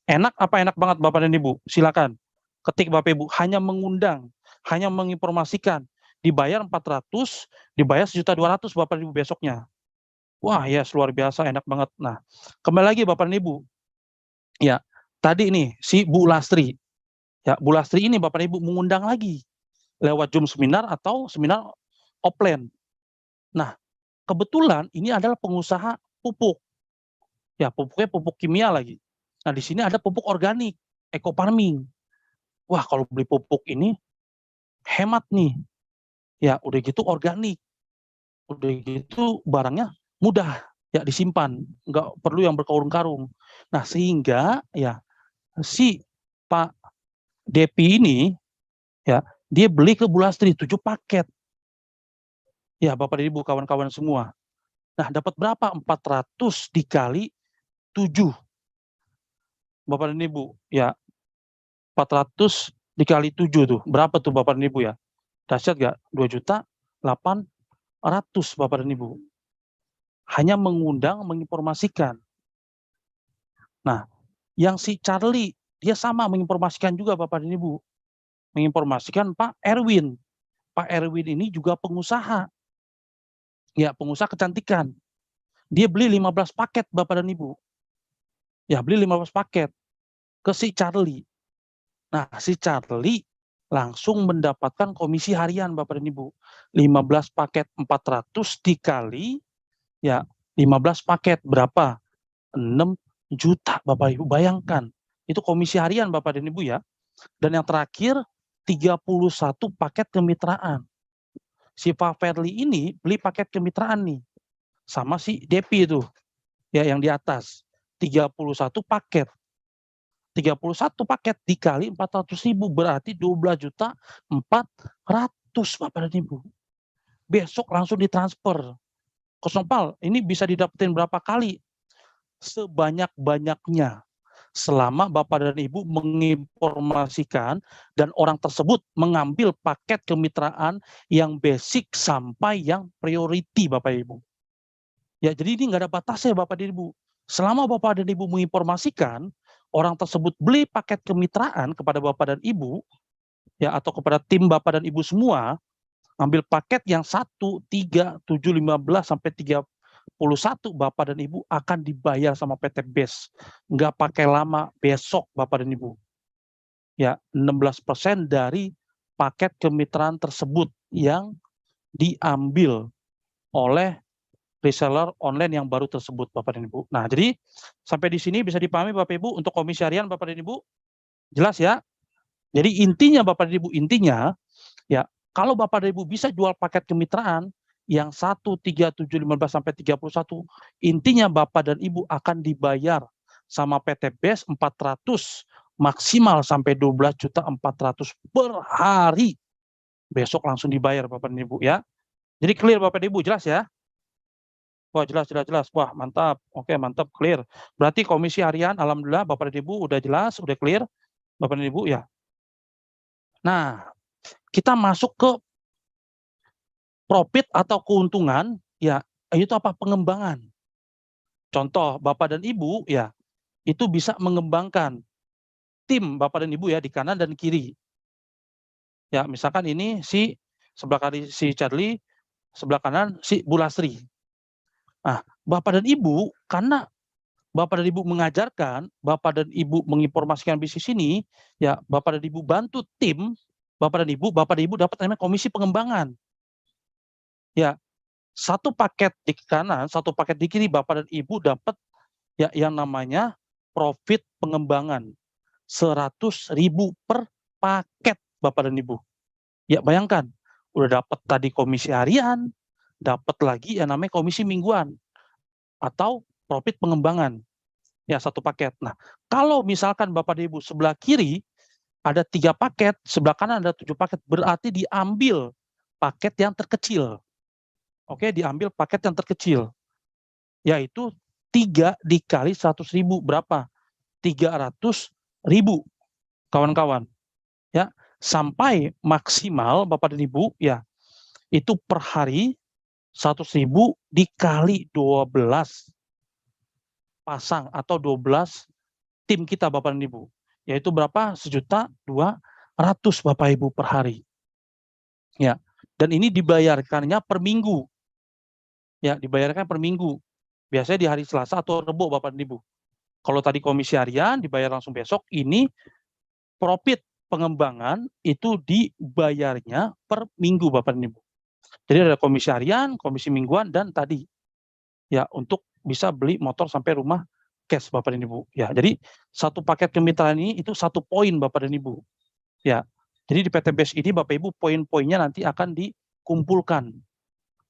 Enak apa enak banget Bapak dan Ibu? Silakan. Ketik Bapak Ibu, hanya mengundang, hanya menginformasikan, dibayar 400, dibayar 1.200.000 Bapak dan Ibu besoknya. Wah, ya luar biasa, enak banget. Nah, kembali lagi Bapak dan Ibu. Ya, tadi nih si Bu Lastri. Ya, Bu Lastri ini Bapak dan Ibu mengundang lagi lewat Zoom seminar atau seminar offline. Nah, kebetulan ini adalah pengusaha pupuk. Ya, pupuknya pupuk kimia lagi. Nah, di sini ada pupuk organik, eco farming. Wah, kalau beli pupuk ini hemat nih. Ya, udah gitu organik. Udah gitu barangnya mudah ya disimpan, nggak perlu yang berkarung-karung. Nah, sehingga ya si Pak Depi ini ya, dia beli ke Bulastri 7 paket. Ya, Bapak dan Ibu kawan-kawan semua. Nah, dapat berapa? 400 dikali 7. Bapak dan Ibu, ya 400 dikali 7 tuh. Berapa tuh Bapak dan Ibu ya? Dahsyat nggak? 2.800.000 Bapak dan Ibu. Hanya mengundang, menginformasikan. Nah, yang si Charlie, dia sama menginformasikan juga Bapak dan Ibu. Menginformasikan Pak Erwin. Pak Erwin ini juga pengusaha. Ya, pengusaha kecantikan. Dia beli 15 paket Bapak dan Ibu. Ya, beli 15 paket ke si Charlie. Nah, si Charlie langsung mendapatkan komisi harian Bapak dan Ibu. 15 paket 400 dikali ya 15 paket berapa? 6 juta Bapak Ibu, bayangkan. Itu komisi harian Bapak dan Ibu ya. Dan yang terakhir 31 paket kemitraan. Si Pak Ferli ini beli paket kemitraan nih sama si Depi itu ya yang di atas 31 paket. 31 paket dikali 400.000 berarti 12.400.000 Bapak dan Ibu. Besok langsung ditransfer. Kosnopal, ini bisa didapetin berapa kali? Sebanyak-banyaknya. Selama Bapak dan Ibu menginformasikan dan orang tersebut mengambil paket kemitraan yang basic sampai yang priority Bapak Ibu. Ya, jadi ini nggak ada batasnya Bapak dan Ibu. Selama Bapak dan Ibu menginformasikan, orang tersebut beli paket kemitraan kepada Bapak dan Ibu, ya atau kepada tim Bapak dan Ibu semua, ambil paket yang 1, 3, 7, 15 sampai 31 Bapak dan Ibu akan dibayar sama PT BES. Nggak pakai lama, besok Bapak dan Ibu. Ya, 16% dari paket kemitraan tersebut yang diambil oleh reseller online yang baru tersebut Bapak dan Ibu. Nah, jadi sampai di sini bisa dipahami Bapak Ibu untuk komisi harian Bapak dan Ibu. Jelas ya? Jadi intinya Bapak dan Ibu, intinya ya kalau Bapak dan Ibu bisa jual paket kemitraan yang 1, 3, 7, 15 sampai 31, intinya Bapak dan Ibu akan dibayar sama PT BES 400 maksimal sampai 12.400.000 per hari. Besok langsung dibayar Bapak dan Ibu ya. Jadi clear Bapak dan Ibu, jelas ya? Wah, jelas. Wah, mantap. Oke, mantap, clear. Berarti komisi harian, alhamdulillah Bapak dan Ibu udah jelas, udah clear Bapak dan Ibu ya. Nah, kita masuk ke profit atau keuntungan, ya itu apa? Pengembangan. Contoh, Bapak dan Ibu ya, itu bisa mengembangkan tim Bapak dan Ibu ya di kanan dan kiri. Ya, misalkan ini si sebelah kiri si Charlie, sebelah kanan si Bulastri. Nah, Bapak dan Ibu karena Bapak dan Ibu mengajarkan, Bapak dan Ibu menginformasikan bisnis ini, ya Bapak dan Ibu bantu tim, Bapak dan Ibu dapat namanya komisi pengembangan. Ya, satu paket di kanan, satu paket di kiri, Bapak dan Ibu dapat ya yang namanya profit pengembangan. 100.000 per paket Bapak dan Ibu. Ya bayangkan, udah dapat tadi komisi harian, dapat lagi yang namanya komisi mingguan atau profit pengembangan. Ya satu paket. Nah, kalau misalkan Bapak dan Ibu sebelah kiri ada 3 paket, sebelah kanan ada 7 paket, berarti diambil paket yang terkecil. Oke, diambil paket yang terkecil. Yaitu 3 dikali 100.000 berapa? 300.000 kawan-kawan. Ya, sampai maksimal Bapak dan Ibu ya itu per hari 100.000 dikali 12 pasang atau 12 tim kita Bapak dan Ibu, yaitu berapa? 1.200.000 Bapak Ibu per hari. Ya, dan ini dibayarkannya per minggu. Ya, dibayarkan per minggu. Biasanya di hari Selasa atau Rebo Bapak dan Ibu. Kalau tadi komisi harian dibayar langsung besok, ini profit pengembangan itu dibayarnya per minggu Bapak dan Ibu. Jadi ada komisi harian, komisi mingguan, dan tadi ya untuk bisa beli motor sampai rumah cash Bapak dan Ibu. Ya, jadi satu paket kemitraan ini itu 1 poin Bapak dan Ibu. Ya. Jadi di PTBS ini Bapak Ibu poin-poinnya nanti akan dikumpulkan.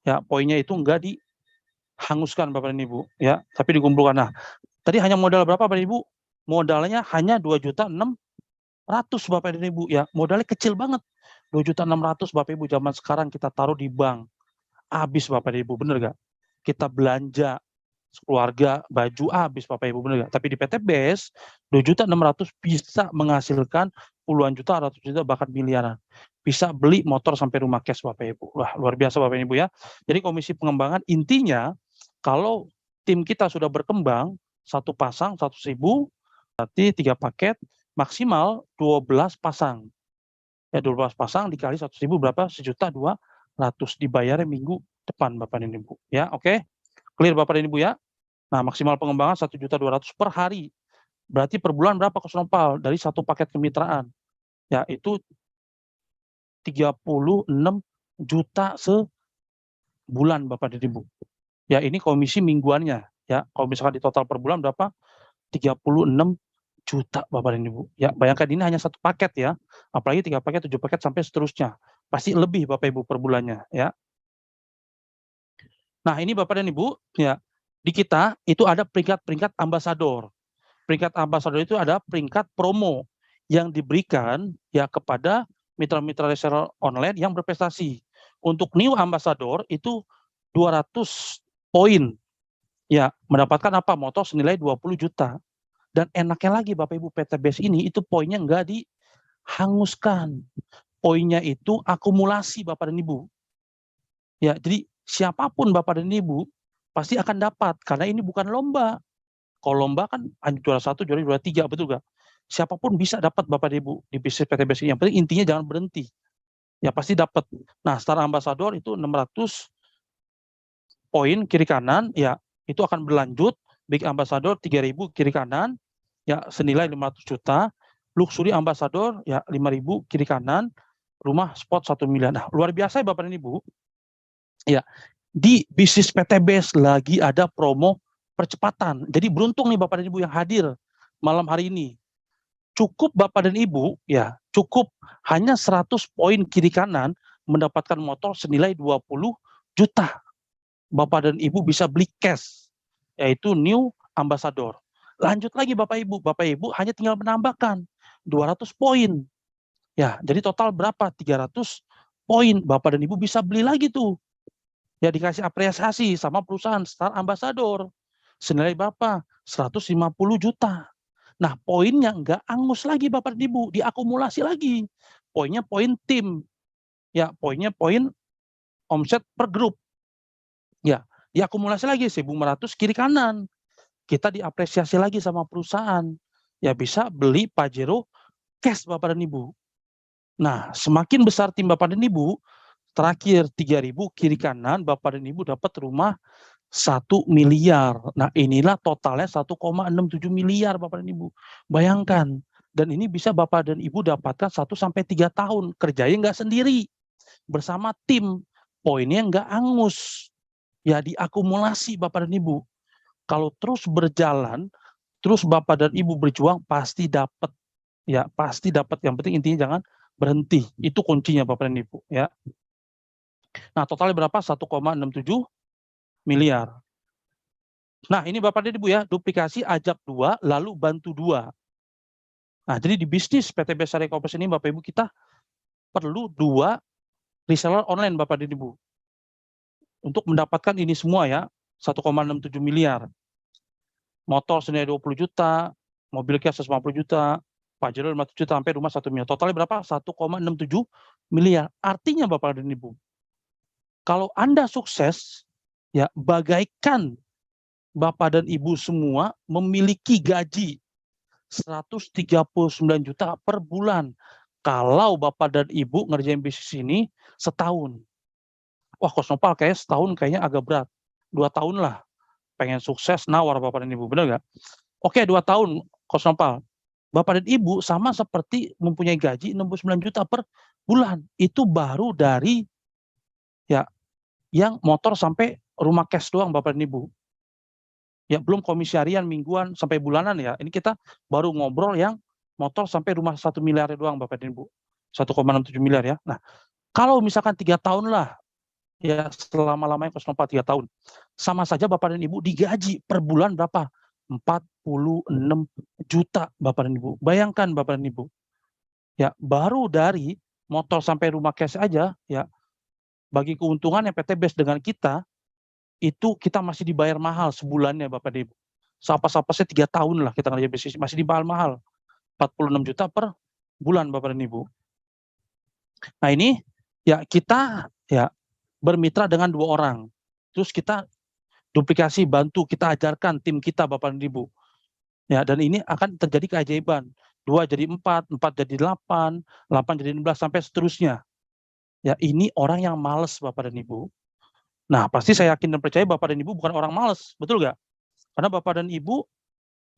Ya, poinnya itu enggak dihanguskan Bapak dan Ibu, ya, tapi dikumpulkan. Nah, tadi hanya modal berapa Bapak dan Ibu? Modalnya hanya 2.600.000 Bapak dan Ibu, ya. Modalnya kecil banget. 2.600.000 Bapak Ibu zaman sekarang kita taruh di bank. Habis Bapak dan Ibu, bener nggak? Kita belanja keluarga, baju habis Bapak Ibu, bener nggak? Tapi di PTBS 2.600.000 bisa menghasilkan puluhan juta, ratus juta, bahkan miliaran. Bisa beli motor sampai rumah cash Bapak Ibu. Wah, luar biasa Bapak Ibu ya. Jadi komisi pengembangan intinya kalau tim kita sudah berkembang, satu pasang 100.000, berarti 3 paket, maksimal 12 pasang. Ya 12 pasang dikali 100.000 berapa? 1.200.000 dibayarnya minggu depan Bapak dan Ibu. Ya, oke. Clear Bapak dan Ibu ya. Nah, maksimal pengembangan 1.200.000 per hari. Berarti per bulan berapa Coach Nopal dari satu paket kemitraan? Ya, itu 36 juta sebulan Bapak dan Ibu. Ya, ini komisi mingguannya ya. Kalau misalkan di total per bulan berapa? 36 juta Bapak dan Ibu. Ya, bayangkan ini hanya satu paket ya. Apalagi 3 paket, 7 paket sampai seterusnya. Pasti lebih Bapak Ibu per bulannya ya. Nah, ini Bapak dan Ibu ya. Di kita itu ada peringkat-peringkat ambasador. Peringkat ambasador itu ada peringkat promo yang diberikan ya kepada mitra-mitra reseller online yang berprestasi. Untuk new ambassador itu 200 poin. Ya, mendapatkan apa? Motor senilai 20 juta. Dan enaknya lagi Bapak Ibu PTBS ini itu poinnya enggak dihanguskan. Poinnya itu akumulasi Bapak dan Ibu. Ya, jadi siapapun Bapak dan Ibu pasti akan dapat karena ini bukan lomba. Kalau lomba kan hanya juara 1, juara 2, 3, betul nggak? Siapapun bisa dapat Bapak dan Ibu di bisnis PTBS ini. Yang penting intinya jangan berhenti. Ya pasti dapat. Nah, Star Ambassador itu 600 poin kiri kanan, ya itu akan berlanjut. Big Ambassador 3.000 kiri kanan, ya senilai 500 juta. Luxury Ambassador ya 5.000 kiri kanan. Rumah spot 1 miliar. Nah, luar biasa ya Bapak dan Ibu. Ya, di bisnis PTBS lagi ada promo percepatan. Jadi beruntung nih Bapak dan Ibu yang hadir malam hari ini. Cukup Bapak dan Ibu, ya cukup hanya 100 poin kiri kanan mendapatkan motor senilai 20 juta. Bapak dan Ibu bisa beli cash, yaitu new ambassador. Lanjut lagi Bapak Ibu hanya tinggal menambahkan 200 poin. Ya, jadi total berapa? 300 poin. Bapak dan Ibu bisa beli lagi tuh. Ya dikasih apresiasi sama perusahaan Star Ambassador. Senilai berapa? 150 juta. Nah, poinnya nggak angus lagi Bapak dan Ibu, diakumulasi lagi. Poinnya poin tim. Ya, poinnya poin omset per grup. Ya, diakumulasi lagi 1.500 kiri kanan. Kita diapresiasi lagi sama perusahaan. Ya bisa beli Pajero cash Bapak dan Ibu. Nah, semakin besar tim Bapak dan Ibu, terakhir 3.000 kiri kanan Bapak dan Ibu dapat rumah 1 miliar. Nah, inilah totalnya 1,67 miliar Bapak dan Ibu. Bayangkan. Dan ini bisa Bapak dan Ibu dapatkan 1 sampai 3 tahun. Kerjanya nggak sendiri. Bersama tim. Poinnya nggak angus. Ya, diakumulasi Bapak dan Ibu. Kalau terus berjalan, terus Bapak dan Ibu berjuang, pasti dapat. Ya, pasti dapat. Yang penting intinya jangan berhenti. Itu kuncinya Bapak dan Ibu. Ya. Nah, totalnya berapa? 1,67 miliar. Nah, ini Bapak dan Ibu ya, duplikasi ajak 2, lalu bantu 2. Nah, jadi di bisnis PTBS Syariah Koperasi ini Bapak Ibu kita perlu 2 reseller online Bapak dan Ibu. Untuk mendapatkan ini semua ya, 1,67 miliar. Motor senilai 20 juta, mobil cash 150 juta, Pajero 50 juta, sampai rumah 1 miliar. Totalnya berapa? 1,67 miliar. Artinya Bapak dan Ibu, kalau Anda sukses, ya bagaikan Bapak dan Ibu semua memiliki gaji 139 juta per bulan. Kalau Bapak dan Ibu ngerjain bisnis ini setahun. Wah, Coach Nopal kayaknya setahun kayaknya agak berat. 2 tahun lah. Pengen sukses, nawar Bapak dan Ibu. Benar nggak? Oke, 2 tahun, Coach Nopal. Bapak dan Ibu sama seperti mempunyai gaji 69 juta per bulan. Itu baru dari ya yang motor sampai rumah cash doang Bapak dan Ibu. Ya, belum komisi harian, mingguan, sampai bulanan ya. Ini kita baru ngobrol yang motor sampai rumah 1 miliar doang Bapak dan Ibu. 1,67 miliar ya. Nah, kalau misalkan 3 tahun lah, ya selama-lamanya 0,4 3 tahun. Sama saja Bapak dan Ibu digaji per bulan berapa? 46 juta Bapak dan Ibu. Bayangkan Bapak dan Ibu. Ya, baru dari motor sampai rumah cash aja ya, bagi keuntungan yang PTBS dengan kita, itu kita masih dibayar mahal sebulannya Bapak dan Ibu. Sapa-sapasnya 3 tahun lah kita ngerjain bisnis, masih dibayar mahal. 46 juta per bulan Bapak dan Ibu. Nah ini ya kita ya bermitra dengan 2 orang. Terus kita duplikasi, bantu, kita ajarkan tim kita Bapak dan Ibu. Ya, dan ini akan terjadi keajaiban. 2 jadi 4, 4 jadi 8, 8 jadi 16 sampai seterusnya. Ya, ini orang yang malas Bapak dan Ibu. Nah, pasti saya yakin dan percaya Bapak dan Ibu bukan orang malas, betul nggak? Karena Bapak dan Ibu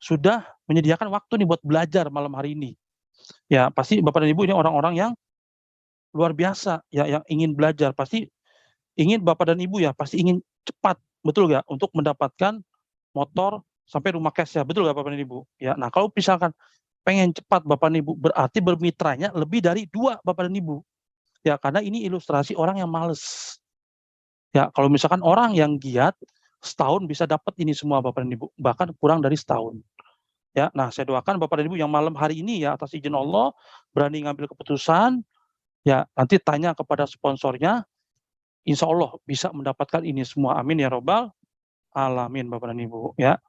sudah menyediakan waktu nih buat belajar malam hari ini. Ya, pasti Bapak dan Ibu ini orang-orang yang luar biasa ya, yang ingin belajar. Pasti ingin Bapak dan Ibu ya, pasti ingin cepat, betul nggak? Untuk mendapatkan motor sampai rumah cash ya, betul nggak Bapak dan Ibu? Ya, nah kalau misalkan pengen cepat Bapak dan Ibu, berarti bermitranya lebih dari 2 Bapak dan Ibu. Ya, karena ini ilustrasi orang yang males. Ya, kalau misalkan orang yang giat, setahun bisa dapat ini semua Bapak dan Ibu, bahkan kurang dari setahun. Ya, nah saya doakan Bapak dan Ibu yang malam hari ini ya, atas izin Allah, berani ngambil keputusan, ya nanti tanya kepada sponsornya, insya Allah bisa mendapatkan ini semua. Amin ya robbal alamin Bapak dan Ibu ya.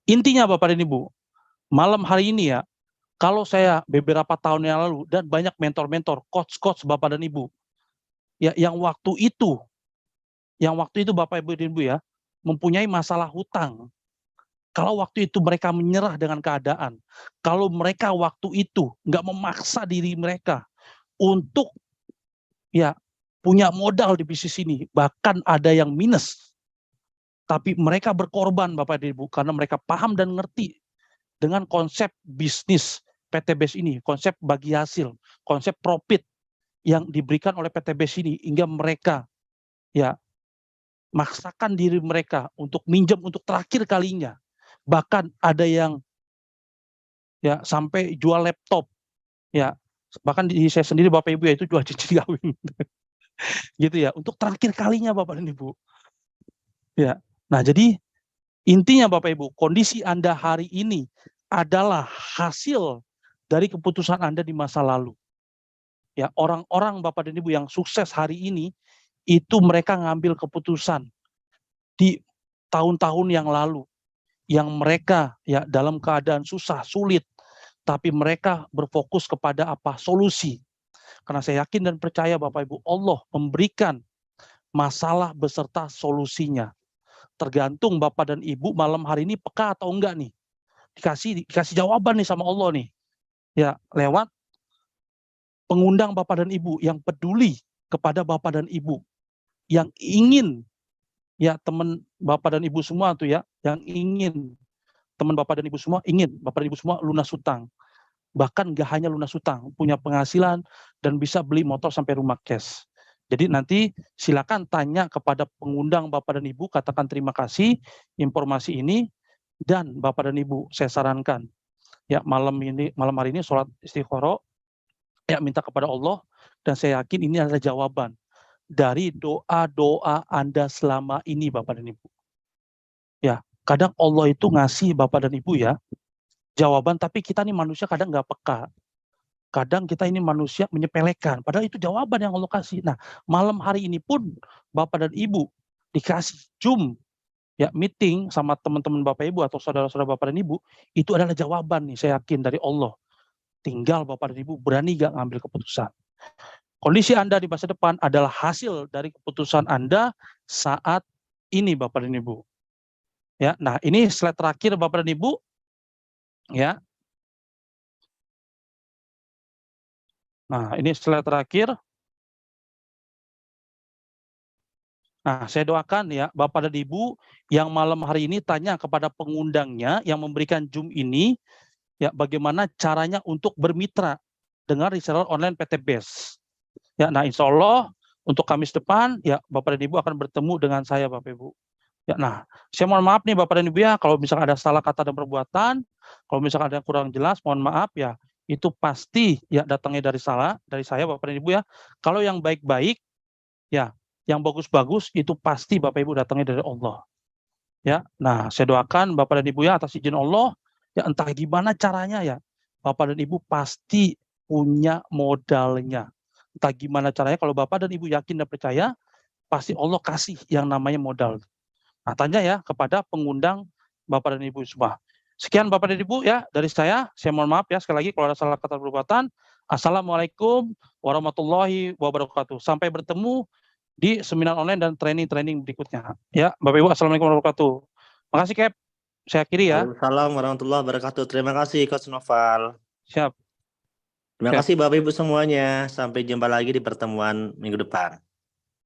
Intinya Bapak dan Ibu, malam hari ini ya, kalau saya beberapa tahun yang lalu dan banyak mentor-mentor, coach-coach Bapak dan Ibu, ya yang waktu itu Bapak Ibu dan Ibu ya, mempunyai masalah hutang. Kalau waktu itu mereka menyerah dengan keadaan, kalau mereka waktu itu nggak memaksa diri mereka untuk ya punya modal di bisnis ini, bahkan ada yang minus, tapi mereka berkorban Bapak dan Ibu karena mereka paham dan ngerti dengan konsep bisnis PTBS ini, konsep bagi hasil, konsep profit yang diberikan oleh PTBS ini, hingga mereka ya maksakan diri mereka untuk minjem untuk terakhir kalinya. Bahkan ada yang ya sampai jual laptop ya, bahkan di saya sendiri Bapak Ibu ya itu jual cincin kawin gitu ya, untuk terakhir kalinya Bapak dan Ibu. Ya. Nah, jadi intinya Bapak Ibu, kondisi Anda hari ini adalah hasil dari keputusan Anda di masa lalu. Ya, orang-orang Bapak dan Ibu yang sukses hari ini itu mereka ngambil keputusan di tahun-tahun yang lalu, yang mereka ya dalam keadaan susah, sulit, tapi mereka berfokus kepada apa? Solusi. Karena saya yakin dan percaya Bapak Ibu, Allah memberikan masalah beserta solusinya. Tergantung Bapak dan Ibu malam hari ini peka atau enggak nih. Dikasih jawaban nih sama Allah nih. Ya, lewat pengundang Bapak dan Ibu yang peduli kepada Bapak dan Ibu, yang ingin ya teman Bapak dan Ibu semua tuh ya, yang ingin teman Bapak dan Ibu semua, ingin Bapak dan Ibu semua lunas hutang. Bahkan nggak hanya lunas hutang, punya penghasilan dan bisa beli motor sampai rumah cash. Jadi nanti silakan tanya kepada pengundang Bapak dan Ibu, katakan terima kasih informasi ini, dan Bapak dan Ibu saya sarankan ya malam hari ini sholat istikharah ya, minta kepada Allah, dan saya yakin ini adalah jawaban dari doa-doa Anda selama ini Bapak dan Ibu. Ya, kadang Allah itu ngasih Bapak dan Ibu ya jawaban, tapi kita nih manusia kadang nggak peka. Kadang kita ini manusia menyepelekan, padahal itu jawaban yang Allah kasih. Nah, malam hari ini pun Bapak dan Ibu dikasih Zoom ya, meeting sama teman-teman Bapak Ibu atau saudara-saudara Bapak dan Ibu, itu adalah jawaban nih saya yakin dari Allah. Tinggal Bapak dan Ibu berani gak ngambil keputusan. Kondisi Anda di masa depan adalah hasil dari keputusan Anda saat ini Bapak dan Ibu. Ya, nah ini slide terakhir Bapak dan Ibu. Ya. Nah, ini slide terakhir. Nah, saya doakan ya Bapak dan Ibu yang malam hari ini tanya kepada pengundangnya yang memberikan Zoom ini, ya bagaimana caranya untuk bermitra dengan reseller online PTBS. Ya, nah insya Allah untuk Kamis depan ya Bapak dan Ibu akan bertemu dengan saya Bapak Ibu. Ya, nah, saya mohon maaf nih Bapak dan Ibu ya, kalau misalkan ada salah kata dan perbuatan, kalau misalkan ada yang kurang jelas, mohon maaf ya. Itu pasti ya datangnya dari saya Bapak dan Ibu ya. Kalau yang baik-baik, ya, yang bagus-bagus itu pasti Bapak Ibu datangnya dari Allah. Ya, nah saya doakan Bapak dan Ibu ya atas izin Allah, ya entah gimana caranya ya, Bapak dan Ibu pasti punya modalnya. Entah gimana caranya, kalau Bapak dan Ibu yakin dan percaya, pasti Allah kasih yang namanya modal. Nah, tanya ya kepada pengundang Bapak dan Ibu semua. Sekian Bapak dan Ibu ya dari saya mohon maaf ya sekali lagi kalau ada salah kata perbuatan. Assalamualaikum warahmatullahi wabarakatuh. Sampai bertemu di seminar online dan training-training berikutnya. Ya, Bapak Ibu, assalamualaikum warahmatullahi wabarakatuh. Makasih Cap. Saya akhiri ya. Waalaikumsalam warahmatullahi wabarakatuh. Terima kasih Coach Noval. Siap. Terima Siap. kasih Bapak Ibu semuanya. Sampai jumpa lagi di pertemuan minggu depan.